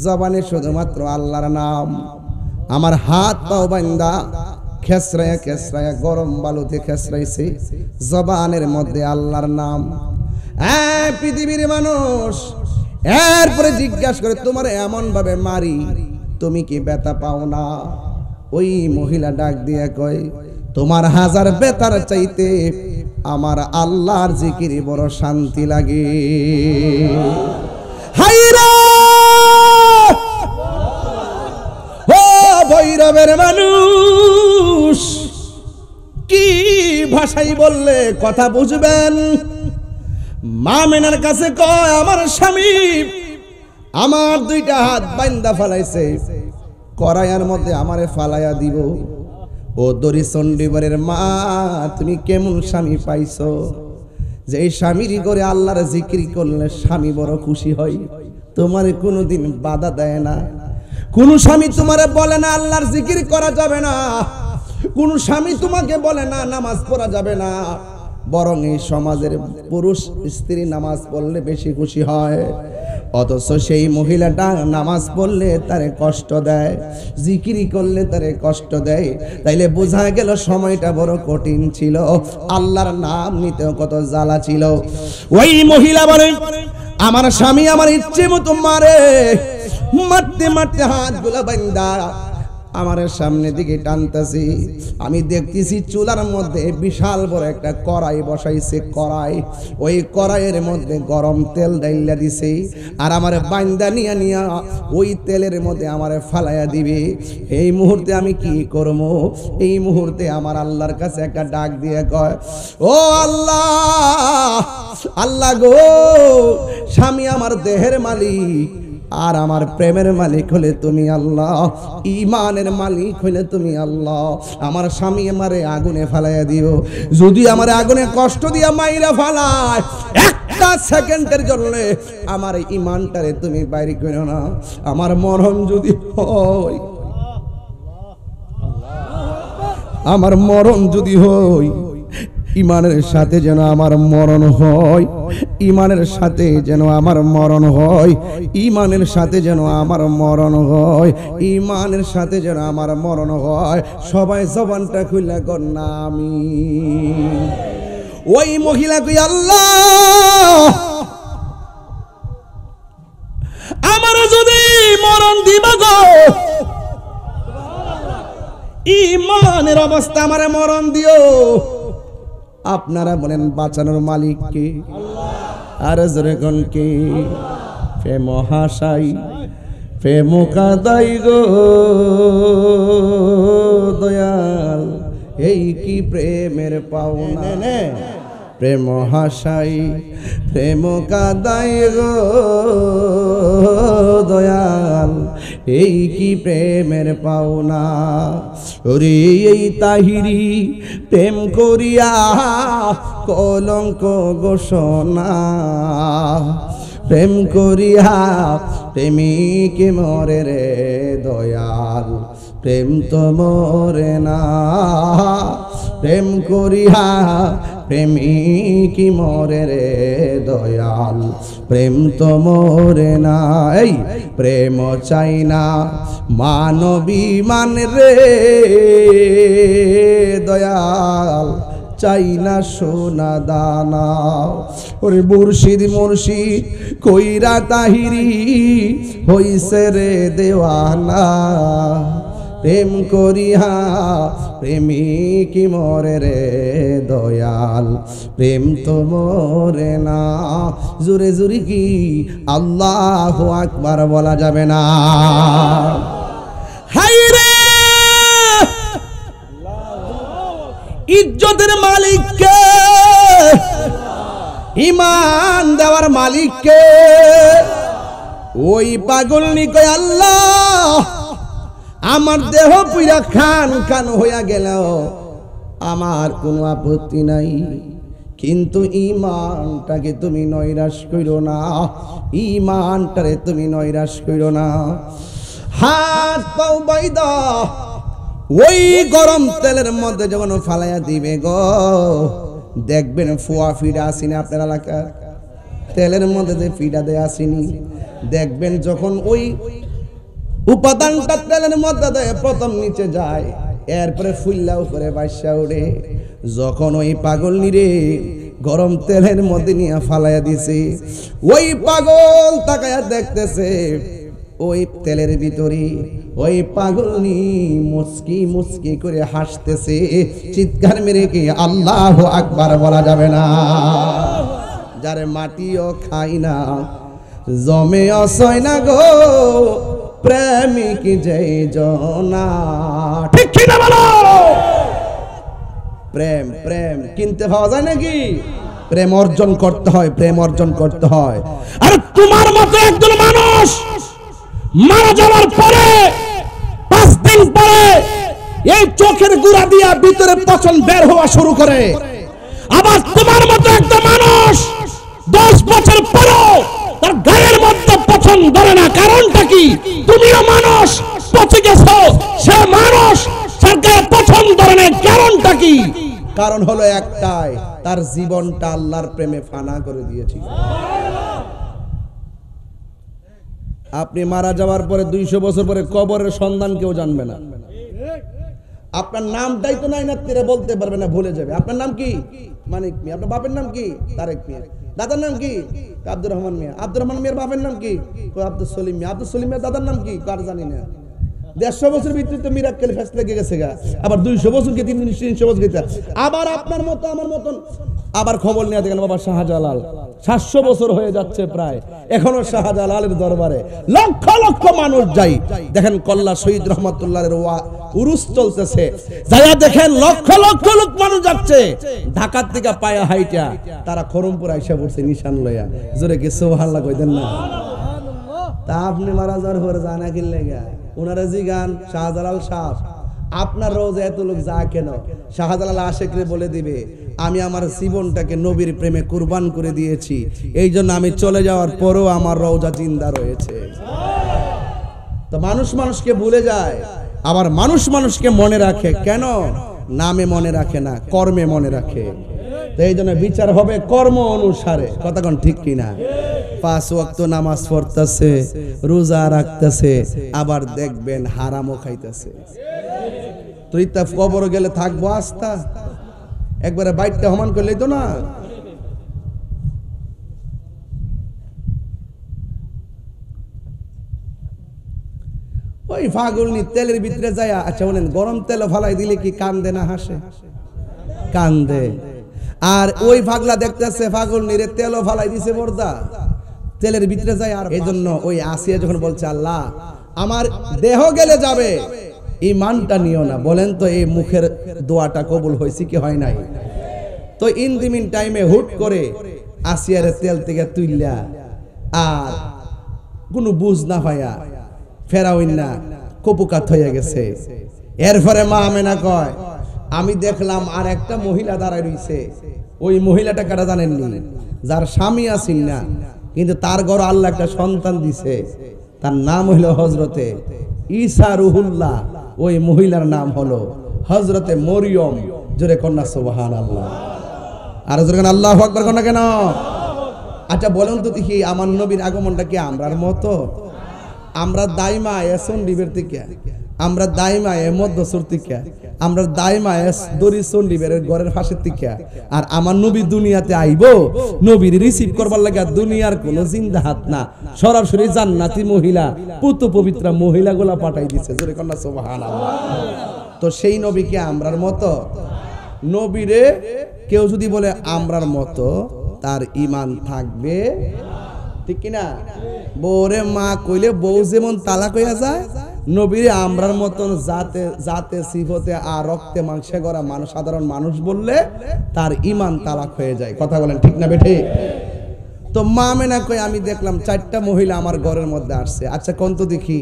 জবানে শুধুমাত্র আল্লাহর নাম। আমার হাত পাও বান্দা খেসরায়া খেসরায়া গরম বালুতে খেসরাইছে, জবানের মধ্যে আল্লাহর নাম। পৃথিবীর মানুষ এরপরে জিজ্ঞাসা করে, তোমার এমন ভাবে মারি, তুমি কি ব্যথা পাও না? ওই মহিলা ডাক দিয়ে কয়, তোমার হাজার ব্যথার চাইতে আমার আল্লাহর জিকিরে বড় শান্তি লাগে। হায়রে ও ভৈরবের মানুষ, কি ভাষাই বললে কথা বুঝবেন? মা মেনার কাছে কয়, আমার স্বামী আমার দুইটা হাত বাইন্দা ফালাইছে, করাইয়ার মধ্যে আমারে ফালাইয়া দিব। ও দরি চণ্ডীবরের মা, তুমি কেমন স্বামী পাইছো যে এই স্বামীর করে আল্লাহর জিকির করলে স্বামী বড় খুশি হয়? তোমারে কোনোদিন বাধা দেয় না, কোন স্বামী তোমারে বলে না আল্লাহর জিকির করা যাবে না, কোন স্বামী তোমাকে বলে না নামাজ পড়া যাবে না, বরং এই সমাজের পুরুষ স্ত্রী নামাজ পড়লে বেশি খুশি হয়। অথচ সেই মহিলাটা নামাজ পড়লে তারে কষ্ট দেয়, জিকিরি করলে তারে কষ্ট দেয়। তাইলে বোঝা গেল সময়টা বড় কঠিন ছিল, আল্লাহর নাম নিতেও কত জ্বালা ছিল। ওই মহিলা বলে, আমার স্বামী আমার ইচ্ছে মতো মারে, মারতে মারতে হাতগুলা বান্দা আমার সামনে দিকে টানতেছি। আমি দেখতেছি চুলার মধ্যে বিশাল বড় একটা কড়াই বসাইছে, কড়াই, ওই কড়াইয়ের মধ্যে গরম তেল ডাইলা দিছে, আর আমার বান্দা নিয়া নিয়া ওই তেলের মধ্যে আমারে ফালাইয়া দিবে। এই মুহূর্তে আমি কি করব? এই মুহূর্তে আমার আল্লাহর কাছে একটা ডাক দিয়ে কয়, ও আল্লাহ, আল্লাহ গো, স্বামী আমার দেহের মালিক, আর আমার প্রেমের মালিক হলে তুমি আল্লাহ, ঈমানের মালিক হলে তুমি আল্লাহ। আমার স্বামী আমারে আগুনে ফালাইয়া দিও, যদি আমার আগুনে কষ্ট দিয়া মাইরা ফালায়, একটা সেকেন্ডের জন্য আমার ঈমানটারে তুমি বাইরে করো না। আমার মরণ যদি হয়, আমার মরণ যদি হয়, ঈমানের সাথে যেন আমার মরণ হয়, ঈমানের সাথে যেন আমার মরণ হয়, ঈমানের সাথে যেন আমার মরণ হয়, ঈমানের সাথে যেন আমার মরণ হয়। সবাই জবানটা খুলে কন্যা আমি। ওই মহিলা কই, আল্লাহ মরণ দিবা গো, ইমানের অবস্থা আমারে মরণ দিও। আপনারা বলেন বাঁচানোর মালিক কে? আর জোরে কোন কে? প্রেম হাসাই প্রেম কাদাই গো দয়াল, এই কি প্রেমের পাওনা। প্রেম হাসাই প্রেম কাদাই গো দয়াল, এই কি প্রেমের পাওনা। ওরে এই তাহিরি প্রেম করিয়া কলঙ্ক ঘোষণা, প্রেম করিয়া প্রেমিক মরে রে দয়াল, প্রেম তো মরে না। প্রেম করিয়া প্রেমিক মরে রে দয়াল, প্রেম তো মরে না। এই প্রেম চাই না মানবী মান রে দয়াল, চাই না সোনা দানা। ওরে মুর্শিদ মুর্শিদ কইরা তাহিরি হইছে রে দেওয়ানা, প্রেম করিয়া প্রেমিক মরে রে দয়াল, প্রেম তো মরে না। জোরে জোরে কি আল্লাহু আকবার বলা যাবে না? হাই রে ইজ্জতের মালিক কে? ইমান দেওয়ার মালিক কে? ওই পাগলনি কয় আল্লাহ আমার দেহ পুরা খান খান হইয়া গেল, আমার কোনো আপত্তি নাই, কিন্তু ইমানটাকে তুমি নৈরাশ কইরো না, ইমানটারে তুমি নৈরাশ কইরো না। হাত পাও বাইদা ওই গরম তেলের মধ্যে যখন ফালাইয়া দিবে গো, দেখবেন ফুয়া ফিডা আসিনি আপনার এলাকার তেলের মধ্যে যে ফিডা দেয়া আসিনি, দেখবেন যখন ওই উপাদানটা তেলের মধ্যে দেয় প্রথম নিচে যায়, এরপরে ফুল্লা উপরে বাইসা উঠে। যখন ওই পাগল নিরে গরম তেলের মধ্যে নিয়ে ফালাইয়া দিছে, ওই পাগল তাকায়া দেখতেছে ওই তেলের ভিতরে ওই পাগলনি মুচকি মুচকি করে হাসতেছে। চিৎকার মেরে কি আল্লাহু আকবার বলা যাবে না? যারে মাটিও খাই না জমে অসয় না গো প্রেমিক যেই জনা, ঠিক কি না বলো? প্রেম প্রেম কিনতে পাওয়া যায় নাকি? প্রেম অর্জন করতে হয়, প্রেম অর্জন করতে হয়। আর তোমার মতো একজন মানুষ মারা যাওয়ার পরে 5 দিন পরে এই চোখের গুড়া দিয়া ভিতরে পচন বের হওয়া শুরু করে, আবার তোমার মতো একটা মানুষ 10 বছর পরেও তার গায়ের মধ্যে পচন ধরে না। কারণটা কি? তুমিও মানুষ, পচে গেছো, সে মানুষ, তার গায়ে পচন ধরে না। কারণটা কি? কারণ হলো একটাই, তার জীবনটা আল্লাহর প্রেমে ফানা করে দিয়েছে। আপনি মারা যাওয়ার পরে 200 বছর পরে কবরের সন্ধান কেউ জানবে না। আপনার নামটাই তো নাই না, তেরে বলতে পারবে না, ভুলে যাবে। আপনার নাম কি? মানিক মিয়া। আপনার বাপের নাম কি? তারেক মিয়া। দাদার নাম কি? আব্দুর রহমান মিয়া। আব্দুর রহমান মিয়ার বাপের নাম কি? আব্দুল সলিম মিয়া। আব্দুল সলিম মিয়ার দাদার নাম কি? কার জানি না। 150 বছর ভিতরে তো মিরাক্কেল ফেস লেগে গেছে গা। আবার 200 বছর কি 300 বছর গেছে। আবার আপনার মতো আমার মতন আবার খবর নিয়ে দেখেন বাবা শাহজালাল 700 বছর হয়ে যাচ্ছে প্রায়, এখনো শাহজালালের দরবারে লক্ষ লক্ষ মানুষ যাই। দেখেন কল্লা শহীদ রহমাতুল্লাহের উরুস চলতেছে, যাইয়া দেখেন লক্ষ লক্ষ লোক মানুষ যাচ্ছে ঢাকার থেকে পায়া হাইটা, তারা খরমপুর আইসা পড়ছে নিশান লইয়া। জোরে কি সুবহানাল্লাহ কইতেন না? তা আপনি মারা যাওয়ার পরে জানা কিনলে গা ওনারা জি গান শাহজালাল সাহেব আপনার রোজা এত লোক যা কেন? শাহজালাল আশেকরে বলে দিবে আমি আমার জীবনটাকে নবীর প্রেমে কুরবান করে দিয়েছি, এই জন্য আমি চলে যাওয়ার পরেও আমার রওজা জিন্দা রয়েছে। তো মানুষ মানুষকে ভুলে যায়, আবার মানুষ মানুষকে মনে রাখে। কেন? নামে মনে রাখে না, কর্মে মনে রাখে। তো এই জন্য বিচার হবে কর্ম অনুসারে। কথা কোন ঠিক কিনা? 5 ওয়াক্ত নামাজ পড়তেছে, রোজা রাখতেছে, আবার দেখবেন হারামও খাইতেছে। তো ইতা কবর গেলে থাকবো আস্থা, একবারে বাইটটা হমান করলেই তো না। ওই ফাগুলনি তেলের ভিতরে যায়। আচ্ছা বলেন, গরম তেল ফালাই দিলে কি কান্দে না হাসে? কান্দে। আর ওই ফাগলা দেখতেছে ফাগুলনিরে তেলও ফালাই দিছে বর্দা, তেলের ভিতরে যায়। আর এই জন্য ওই আসিয়া যখন বলছে, আল্লাহ আমার দেহ গেলে যাবে, ইমানটা নিও না, বলেন তো এই মুখের দোয়াটা কবুল হয়েছে কি হয় নাই? তো ইন দি মিন টাইমে হুট করে আসিয়ার তেল থেকে তুইলা আর কোনো বুঝ না পাইয়া ফেরাউন না কপুকাত হয়ে গেছে। এরপরে মা আমেনা কয়, আমি দেখলাম আর একটা মহিলা দাঁড়ায় রইছে। ওই মহিলাটা কারা জানেননি? যার স্বামী আছেন না, কিন্তু তার ঘর আল্লাহ একটা সন্তান দিছে, তার নাম হইল হযরতে ঈসা রুহুল্লাহ। ওই মহিলার নাম হলো হযরতে মরিয়ম। জোরে কন্যা সুবহানাল্লাহ। আর জোরে কন্যা আল্লাহু আকবার কন্যা কেন? আচ্ছা বলেন তো দেখি, আমার নবীর আগমনটা কি আমরার মতো? আমরা দাইমা এসন ডিবের থেকে, আমরা দাইমা এ মধ্যসুর থেকে, আমরা দাইমা এস দরিসন ডিবের ঘরের পাশের থেকে। আর আমার নবী দুনিয়াতে আইব, নবীর রিসিভ করবার লাগা দুনিয়ার কোন জিন্দা হাত না, সরাসরি জান্নাতি মহিলা, পুত পবিত্র মহিলাগুলা পাঠাই দিছে। জোরে কন্যা সুবহানাল্লাহ। তো সেই নবীকে আমরার মতো? নবীরে কেউ যদি বলে আমরার মতো, তার ঈমান থাকবে, ঠিক কিনা? বউরে মা কইলে বউ যেমন তালাক হইয়া যায়, নবীরে আমরার মতন জাতে জাতে সিফতে আর রক্তে মাংসে গড়া মানুষ, সাধারণ মানুষ বললে তার ঈমান তালাক হয়ে যায়। কথা বলেন ঠিক না বেঠে? তো মা আমেনা কই, আমি দেখলাম 4টা মহিলা আমার ঘরের মধ্যে আসছে। আচ্ছা কোন তো দেখি,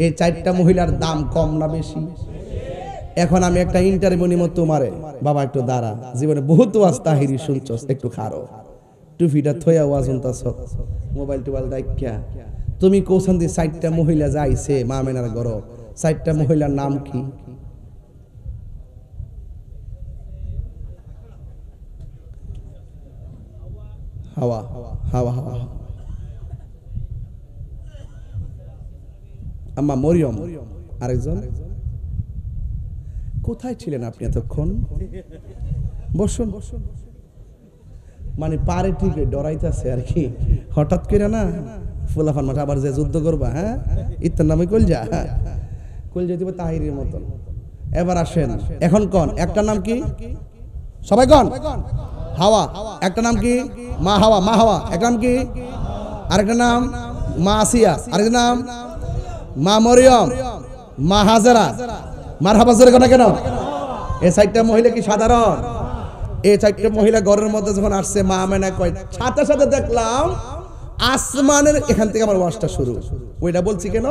এই 4টা মহিলার দাম কম না বেশি? এখন আমি একটা ইন্টারভিউ নিব তোমারে। বাবা একটু দাঁড়া, জীবনে বহুত ওয়াজ তাহিরি শুনছস, একটু খারো, টুপিটা থইয়া ওয়াজ শুনতাছ, মোবাইল টোবাইল দেখা। তুমি কোথান দিয়ে 4টা মহিলা যাইছে মা আমেনার ঘর, 4টা মহিলার নাম কি? হাওয়া হাওয়া হাওয়া আম্মা মরিয়ম, আরেকজন কোথায় ছিলেন আপনি এতক্ষণ? বসুন। মানে পারে ঠিক ডরাইতেছে আর কি, হঠাৎ করে না ফুলাফান মাঠে আবার যে যুদ্ধ করবা, হ্যাঁ ইত্যার নামে কলজা, কলজা দিব তাহিরের মতন। এবার আসেন, এখন কোন একটা নাম কি? সবাই কোন? হাওয়া। একটা নাম কি? মা হাওয়া। মা হাওয়া একটা নাম কি? আরেকটা নাম মা আসিয়া, আরেকটা নাম মা মরিয়ম, মা হাজেরা। মারহাবা জোরে কথা কেন? এই 4টা মহিলা কি সাধারণ? এই 4টা মহিলা ঘরের মধ্যে যখন আসছে, মা আমেনা কয়, সাথে সাথে দেখলাম আসমানের, এখান থেকে আমার ওয়াজটা শুরু। ওইটা বলছি কেন?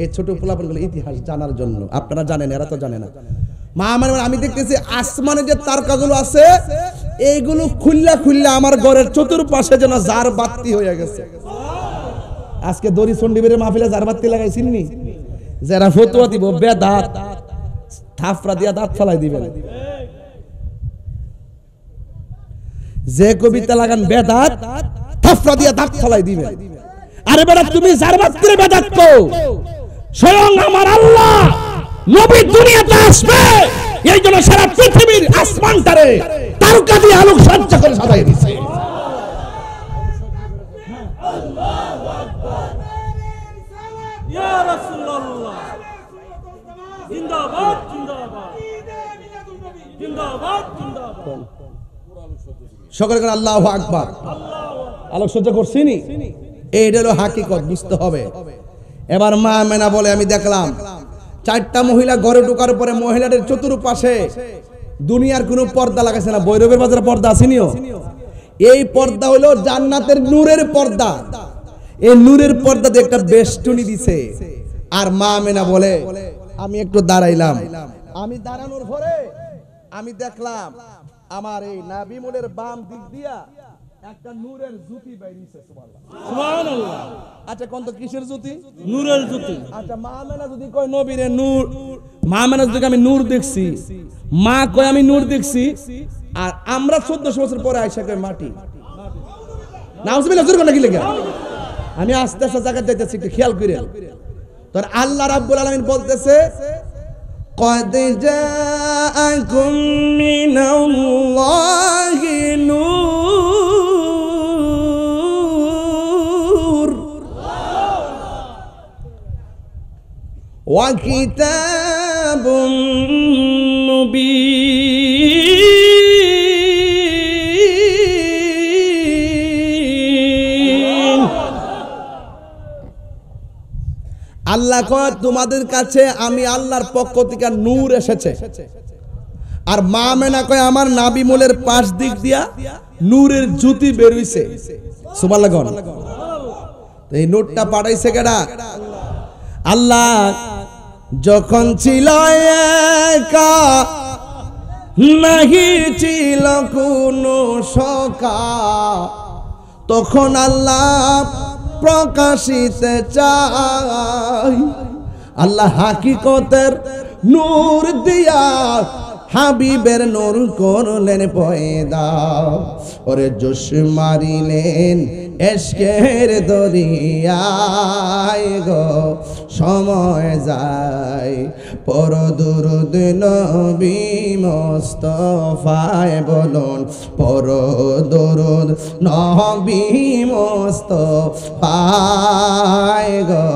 এই ছোট পোলাপনগুলো ইতিহাস জানার জন্য। আপনারা জানেন, এরা তো জানে না। মা আমেনা, আমি দেখতেছি আসমানে যে তারকাগুলো আছে, এইগুলো খুললা খুললা আমার ঘরের চতুর্পাশে যেন জার বাতি হয়ে গেছে। আজকে দড়ি চন্ডিবের মাহফিলে জার বাতি লাগাইছিনি? যারা ফতোয়া দিব বেদাত, থাফরা দিয়া দাঁত ফেলাই দিবেন। যে কবিতা লাগান বেদাত, থাফরা দিয়া দাঁত ফেলাই দিবেন। আরে বেটা, তুমি যার বাত্রে বেদাত কও, স্বয়ং আমার আল্লাহ নবী দুনিয়াতে আসবে, এই জন্য সারা পৃথিবীর আসমানটারে তারকা দিয়ে আলোক সজ্জা করে সাজাই দিয়েছে। আল্লাহু আকবার, ইয়া রাসূলুল্লাহ, জিন্দাবাদ জিন্দাবাদ জিন্দাবাদ জিন্দাবাদ। সকলে করে আল্লাহু আকবার। আলোক সজ্জা করছিনি, এইটা হলো হাকিকত, বুঝতে হবে। এবার মা আমেনা বলে, আমি দেখলাম 4টা মহিলা ঘরে ঢোকার পরে মহিলাদের চতুর্পাশে দুনিয়ার কোনো পর্দা লাগাইছে না। ভৈরবের বাজারে পর্দা আসেনিও? এই পর্দা হলো জান্নাতের নূরের পর্দা। এই নূরের পর্দা দিয়ে একটা বেষ্টনী দিছে। আর মা আমেনা বলে, আমি একটু দাঁড়াইলাম। আমি দাঁড়ানোর পরে আমি দেখলাম আমার এই নাবিমুলের বাম দিক দিয়া একটা নূরের জ্যোতি বাইরিছে। সুবহানাল্লাহ। আচ্ছা কোন তো কিসের জ্যোতি? নূরের জ্যোতি। আচ্ছা মা আমেনা যদি কয় নবীরে নূর, মা আমেনা যদি আমি নূর দেখছি, মা কয় আমি নূর দেখছি, আর আমরা 1400 বছর পরে আয়েশা কয় মাটি। নাউজুবিল্লাহ, জোরে কথা কি লাগে? আমি আস্তে আস্তে জায়গা যাইতেছি, একটু খেয়াল করে। তোর আল্লাহ রাব্বুল আলামিন বলতেছে, قد جاءكم من الله نور ওয়া কিতাবুম মুবিন। আল্লাহ কয় তোমাদের কাছে আমি আল্লাহর পক্ষ থেকে নূর এসেছে। আর মা আমেনা কয় আমার নাবি মোলের পাশ দিক দিয়া নূরের জ্যোতি বের হইছে। সুবহানাল্লাহ। তো এই নূরটা পাঠাইছে কেডা? আল্লাহ। যখন ছিল একা, নাহি ছিল কোনো সখা, তখন আল্লাহ প্রকাশিতে চাই। আল্লাহ হাকিকতের নূর দিয়া হাবিবের নূর করলেন পয়দা। ওরে জোশ মারিলেন এশকের দরিয়ায় গো, সময় যায় পর দুরুদ নবী মুস্তাফায় বলুন, পর দুরুদ নবী মুস্তাফায় গো,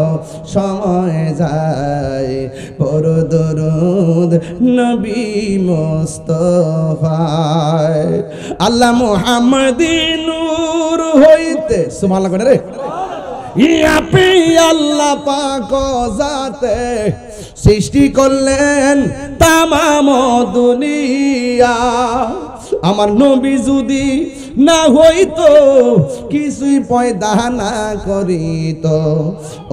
সময় যায় পর দুরুদ নবী মুস্তাফায়। আল্লাহ মুহাম্মদি নূর হইতে, সুবহানাল্লাহ রে, ইয়াপি আল্লাহ পাক জাতে সৃষ্টি করলেন তামাম দুনিয়া। আমার নবী যদি না হইতো, কিছুই পয়দা না করিত,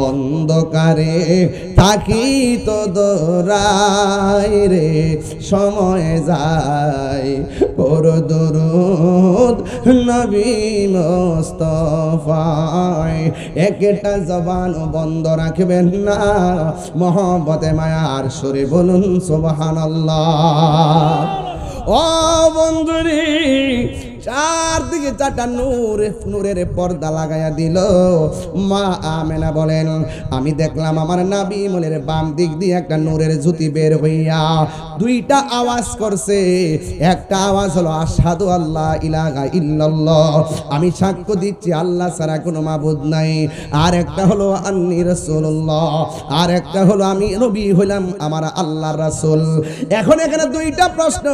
অন্ধকারে থাকিত দোরাই রে, সময় যায় পর দুরুদ নবী মুস্তাফায়। একটা জবান বন্ধ রাখবেন না, মহব্বতে মায়ার সুরে বলুন সুবহানাল্লাহ। ও বন্ধুরে, চারদিকে চারটা নূরের পর্দা লাগাইয়া দিল। মা আমেনা বলেন আমি দেখলাম আমার নাবি মোলের বাম দিক দিয়ে একটা নূরের জ্যোতি বের হইয়া দুইটা আওয়াজ করছে। একটা আওয়াজ হলো আশহাদু আল্লাহ ইলাহা ইল্লাল্লাহ, আমি সাক্ষ্য দিচ্ছি আল্লাহ ছাড়া কোনো মাবুদ নাই। আর একটা হলো আন্নী রাসূলুল্লাহ, আর একটা হলো আমি নবী হইলাম আমার আল্লাহর রাসূল। এখন এখানে দুইটা প্রশ্ন।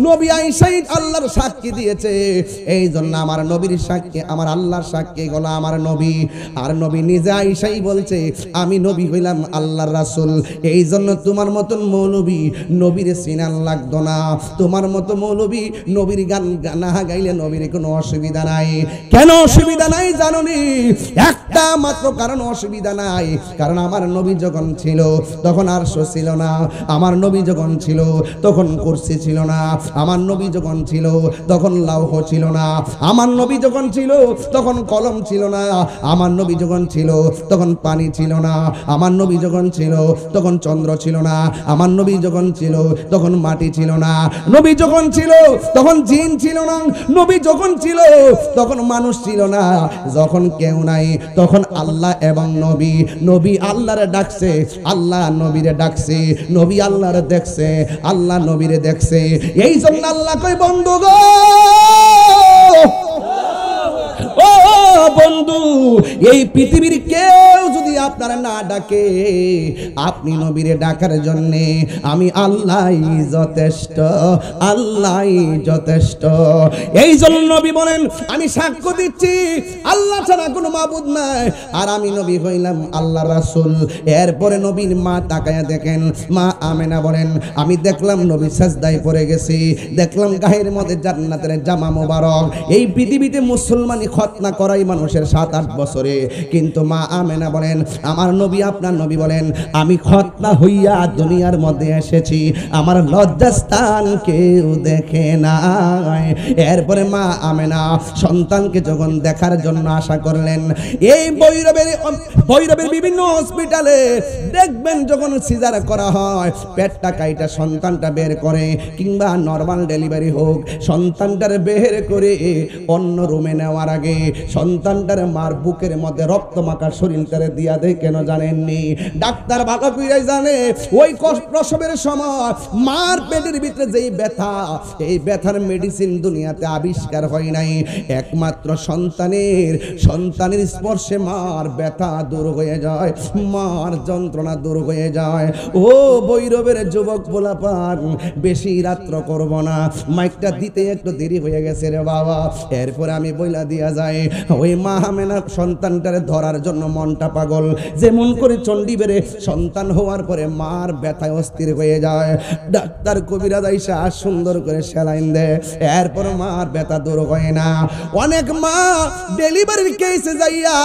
নবী আয়েশাই আল্লাহর সাক্ষী দিয়েছে, এই জন্য আমার নবীর সাক্ষী, আমার আল্লাহর সাক্ষী হলো আমার নবী। আর নবী নিজে আয়েশাই বলছে আমি নবী হইলাম আল্লাহর রাসূল। এই জন্য তোমার মতন মৌলবী নবীর চিনান লাগতো না। তোমার মতো মৌলবী নবীর গান না গাইলে নবীর কোনো অসুবিধা নাই। কেন অসুবিধা নাই জানোনি? একটা মাত্র কারণ অসুবিধা নাই। কারণ আমার নবী যখন ছিল তখন আরশ ছিল না, আমার নবী যখন ছিল তখন কুরসি ছিল না, আমার নবী যখন ছিল তখন লৌহ ছিল না, আমার নবী যখন ছিল তখন কলম ছিল না, আমার নবী যখন ছিল তখন পানি ছিল না, আমার নবী যখন ছিল তখন চন্দ্র ছিল না, আমার নবী যখন ছিল তখন মাটি ছিল না, নবী যখন ছিল তখন জিন ছিল না, নবী যখন ছিল তখন মানুষ ছিল না। যখন কেউ নাই তখন আল্লাহ এবং নবী, নবী আল্লাহরে ডাকছে, আল্লাহ নবীরে ডাকছে, নবী আল্লাহরে দেখছে, আল্লাহ নবীরে দেখছে। এই জন্য আল্লাহ কই বন্ধু গো, ও বন্ধু, এই পৃথিবীর কেউ যদি আপনারা না ডাকে, আপনি নবীরে ডাকার জন্য আমি আল্লাহই যথেষ্ট, আল্লাহই যথেষ্ট। এই জন্য নবী বলেন আমি সাক্ষ্য দিচ্ছি আল্লাহ ছাড়া কোনো মাবুদ নাই, আর আমি নবী হইলাম আল্লাহর রাসূল। এরপরে নবীর মা তাকায়া দেখেন, মা আমেনা বলেন আমি দেখলাম নবী সাজদায় পড়ে গেছি, দেখলাম গায়ের মধ্যে জান্নাতের জামা মোবারক। এই পৃথিবীতে মুসলমানি খতনা করাই মানুষের 7-8 বছরে, কিন্তু মা আমেনা বলেন আমার নবী আপনার নবী বলেন আমি খতনা হইয়া দুনিয়ার মধ্যে এসেছি, আমার লজ্জাস্থান কেউ দেখে নাই। এরপরে মা আমেনা সন্তানকে যখন দেখার জন্য আশা করলেন, এই ভৈরবের বিভিন্ন হসপিটালে দেখবেন যখন সিজার করা হয় পেটটা কাইটা সন্তানটা বের করে, কিংবা নরমাল ডেলিভারি হোক, সন্তানটার বের করে অন্য রুমে নেওয়ার আগে সন্তান সন্তানটারে মার বুকের মধ্যে রক্ত মাখা শরীরটারে দিয়া দেয় কেন জানেননি? ডাক্তার ভালো কইরাই জানে ওই প্রসবের সময় মার পেটের ভিতরে যেই ব্যথা, এই ব্যথার মেডিসিন দুনিয়াতে আবিষ্কার হয় নাই। একমাত্র সন্তানের স্পর্শে মার ব্যথা দূর হয়ে যায়, মার যন্ত্রণা দূর হয়ে যায়। ও বৈরবের যুবক পোলাপান, বেশি রাত্র করব না, মাইকটা দিতে একটু দেরি হয়ে গেছে রে বাবা। এরপরে আমি বইলা দিয়া যায় ওই মা আমেনা সন্তানটারে ধরার জন্য মনটা পাগল। যেমন করে চণ্ডী বেড়ে সন্তান হওয়ার পরে মার ব্যথায় অস্থির হয়ে যায়, ডাক্তার কবিরাজ আইসা সুন্দর করে সেলাইন দেয়, এরপর মার ব্যথা দূর হয় না। অনেক মা ডেলিভারির কেসে যাইয়া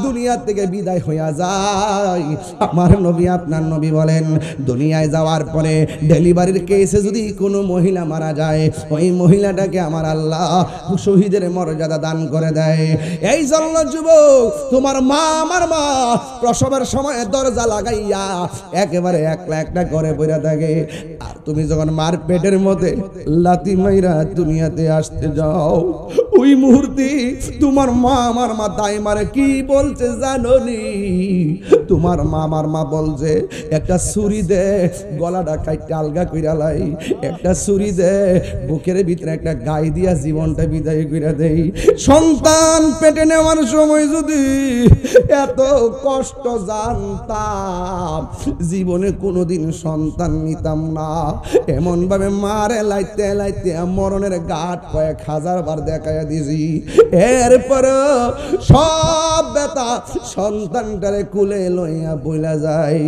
দুনিয়া থেকে বিদায় হইয়া যায়। আমার নবী আপনার নবী বলেন, দুনিয়ায় যাওয়ার পরে ডেলিভারির কেসে যদি কোনো মহিলা মারা যায়, ওই মহিলাটাকে আমার আল্লাহ শহীদের মর্যাদা দান করে দেয়। এই জন্য যুবক, তোমার মা আমার মা প্রসবের সময় দরজা লাগাইয়া একেবারে একলা একটা করে বইরা থাকে। আর তুমি যখন মার পেটের মধ্যে লাথি মাইরা দুনিয়াতে আসতে যাও, ওই মুহূর্তে তোমার মা আমার মা তাই মারে কি বলছে জানো নি? তোমার মা আমার মা বলছে, একটা ছুরি দে গলাটা কাইটা আলগা কইরা লাই, একটা ছুরি দে বুকের ভিতরে একটা গাই দিয়া জীবনটা বিদায় কইরা দেই। সন্তান পেটে নেওয়ার সময় যদি এত কষ্ট জানতাম, জীবনে কোনোদিন সন্তান নিতাম না। এমন ভাবে মারে লাইতে লাইতে মরণের ঘাট কয়েক হাজার বার দেখাইয়া দিছি। এরপর সব ব্যথা সন্তানটারে কুলে লইয়া বইলা যায়।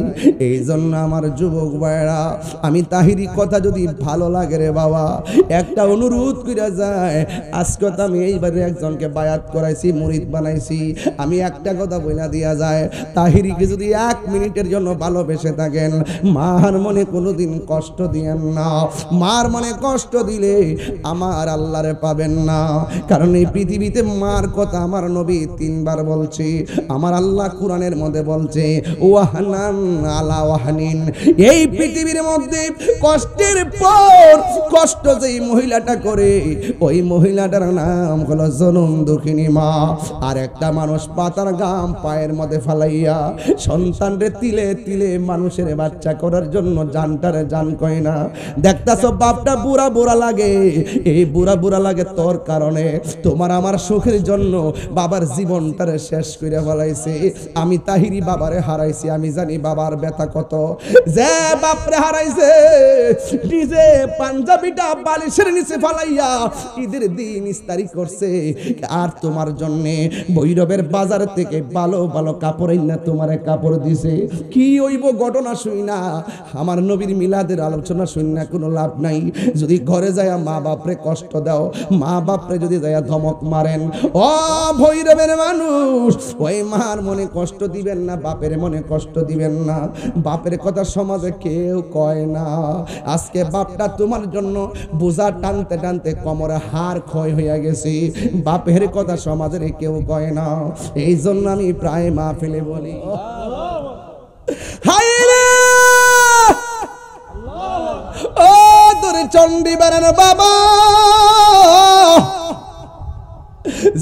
এই জন্য আমার যুবক ভাইরা, আমি তাহিরি কথা যদি ভালো লাগে রে বাবা, একটা অনুরোধ কইরা যায়। আজকে তো আমি এইবারে একজনকে বায়াত করাইছি, মুরিদ বানাইছি। আমি একটা কথা বইলা দিয়া যায়, তাহিরিকে যদি 1 মিনিটের জন্য ভালোবেসে থাকেন, মার মনে কোনোদিন কষ্ট দিয়েন না। মার মনে কষ্ট দিলে আমার আল্লাহরে পাবেন না। কারণ এই পৃথিবীতে মার কথা আমার নবী 3 বার বলছে, আমার আল্লাহ কোরআনের মধ্যে বলছে ওয়াহানান আলা ওয়াহানিন। এই পৃথিবীর মধ্যে কষ্টের পর কষ্ট যেই মহিলাটা করে, ওই মহিলাটার নাম হলো জনম দুঃখিনী মা। আর একটা মানুষ পাতার গাম পায়ের মধ্যে ফালাইয়া সন্তানরে তিলে তিলে মানুষের বাচ্চা করার জন্য জানটারে জান কয় না। দেখতাছো বাপটা বুড়া বুড়া লাগে, এই বুড়া বুড়া লাগে তোর কারণে। তোমার আমার সুখের জন্য বাবার জীবনটারে শেষ করে ফেলাইছে। আমি তাহিরি বাবারে হারাইছি, আমি জানি বাবার ব্যথা কত। যে বাপরে হারাইছে, নিজে পাঞ্জাবিটা বালিশের নিচে ফালাইয়া ঈদের দিন ইস্তারি করছে। আর তোমার জন্য ভৈরবের বাজার থেকে ভালো ভালো কাপড় না তোমারে কাপড় দিছে। কি হইব ঘটনা শুই না, আমার নবীর মিলাদের আলোচনা শুই না কোনো লাভ নাই। যদি ঘরে যায় মা বাপরে কষ্ট দাও, মা বাপরে যদি যায় ধমক মারেন, ও ভৈরবের মানুষ, ওই মার মনে কষ্ট দিবেন না, বাপের মনে কষ্ট দিবেন না। বাপের কথা সমাজে কেউ কয় না। আজকে বাপটা তোমার জন্য বোঝা টানতে টানতে কোমরে হাড় ক্ষয় হইয়া গেছে, বাপের কথা সমাজের কেউ কয় না। এই জন্য আমি প্রায় মাহফিলে বলি, হায় রে ও তোর চণ্ডী বেড়ানো বাবা,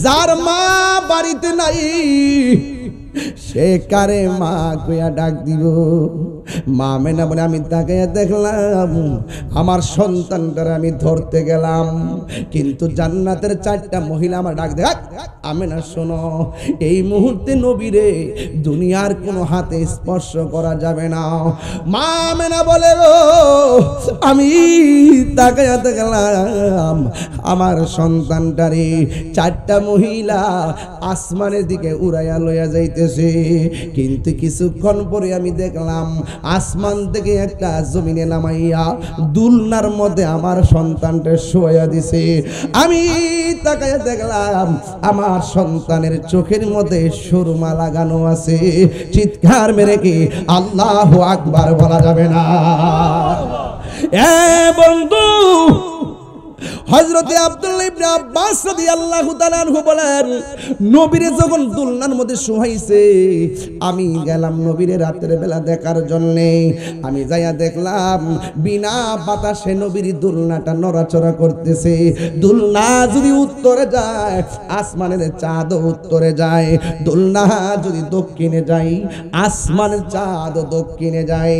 যার মা বাড়িতে নাই সে কারে মা কইয়া ডাক দিব। মা মেনা বলে আমি তাকাইয়া দেখলাম আমার সন্তানটারে আমি ধরতে গেলাম, কিন্তু জান্নাতের 4টা মহিলা আমার ডাক দেখ আমি না, শোনো এই মুহূর্তে নবীরে দুনিয়ার কোনো হাতে স্পর্শ করা যাবে না। মা মেনা বলে গো, আমি তাকাইয়া দেখলাম আমার সন্তানটারে 4টা মহিলা আসমানের দিকে উড়াইয়া লইয়া যাইতেছে। কিন্তু কিছুক্ষণ পরে আমি দেখলাম আসমান থেকে একটা জমিনে নামাইয়া দুলনার মধ্যে আমার সন্তানটা শোয়া দিছে। আমি তাকাইয়া দেখলাম আমার সন্তানের চোখের মধ্যে সুরমা লাগানো আছে। চিৎকার মেরে কি আল্লাহু আকবার বলা যাবে না? এ বন্ধু, হযরতে আব্দুল্লাহ ইবনে আব্বাস রাদিয়াল্লাহু তাআলা আনহু বলেন, নবীরে যখন দুলনার মধ্যে শুয়াইছে, আমি গেলাম নবীরে রাতের বেলা দেখার জন্য। আমি যাইয়া দেখলাম বিনা বাতাসে নবীর দুলনাটা নড়াচড়া করতেছে। দুলনা যদি উত্তরে যায়, আসমানের চাঁদ উত্তরে যায়। দুলনা যদি দক্ষিণে যায়, আসমানের চাঁদ দক্ষিণে যায়।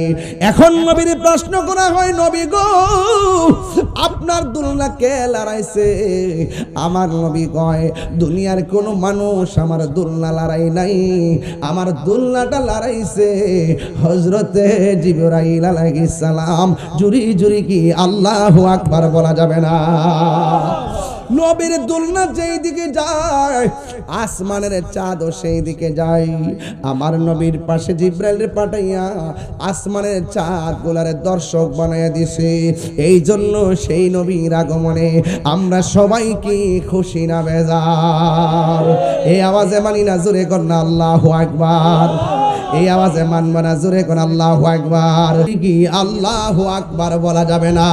এখন নবীর প্রশ্ন করা হয়, নবী গো, আপনার দুলনা কে লড়াইছে? আমার নবী কয়, দুনিয়ার কোন মানুষ আমার দুলনা লড়াই নাই, আমার দুলনাটা লড়াইছে হযরতে জিবরাইল আলাইহিস সালাম। জুরি জুরি কি আল্লাহু আকবার বলা যাবে না? নবীর দুলনা যেই দিকে যায়, আসমানের চাঁদও সেই দিকে যায়। আমার নবীর পাশে জিবরাইল পাঠাইয়া আসমানের চাঁদ গুলারে দর্শক বানাইয়া দিছে। এই জন্য সেই নবীর আগমনে আমরা সবাই কি খুশি না বেজার? এই আওয়াজে মানি না, জোরে কর না আল্লাহু আকবার। এই আওয়াজে মানব না, জোরে কোন আল্লাহু আকবার। কি আল্লাহু আকবার বলা যাবে না?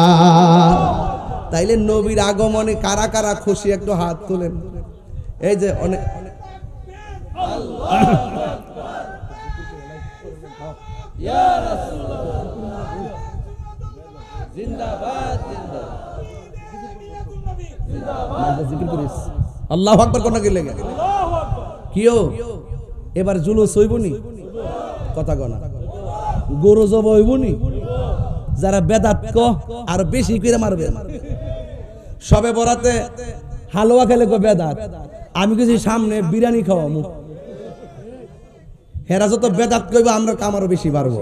তাইলে নবীর আগমনে কারা কারা খুশি একটু হাত তুলেন। এই যে অনেক আল্লাহু আকবার কোন কি লাগে কিও এবার জুলুস হইবনি, কথা কনা গরু জব হইবনি। যারা বেদাত ক আর বেশি করে মারবে। সবে বরাতে হালুয়া খেলে কো বেদাত, আমি কিছু সামনে বিরিয়ানি খাওয়ামু। হেরা যত বেদাত কইব আমরা কামারও বেশি পারবো।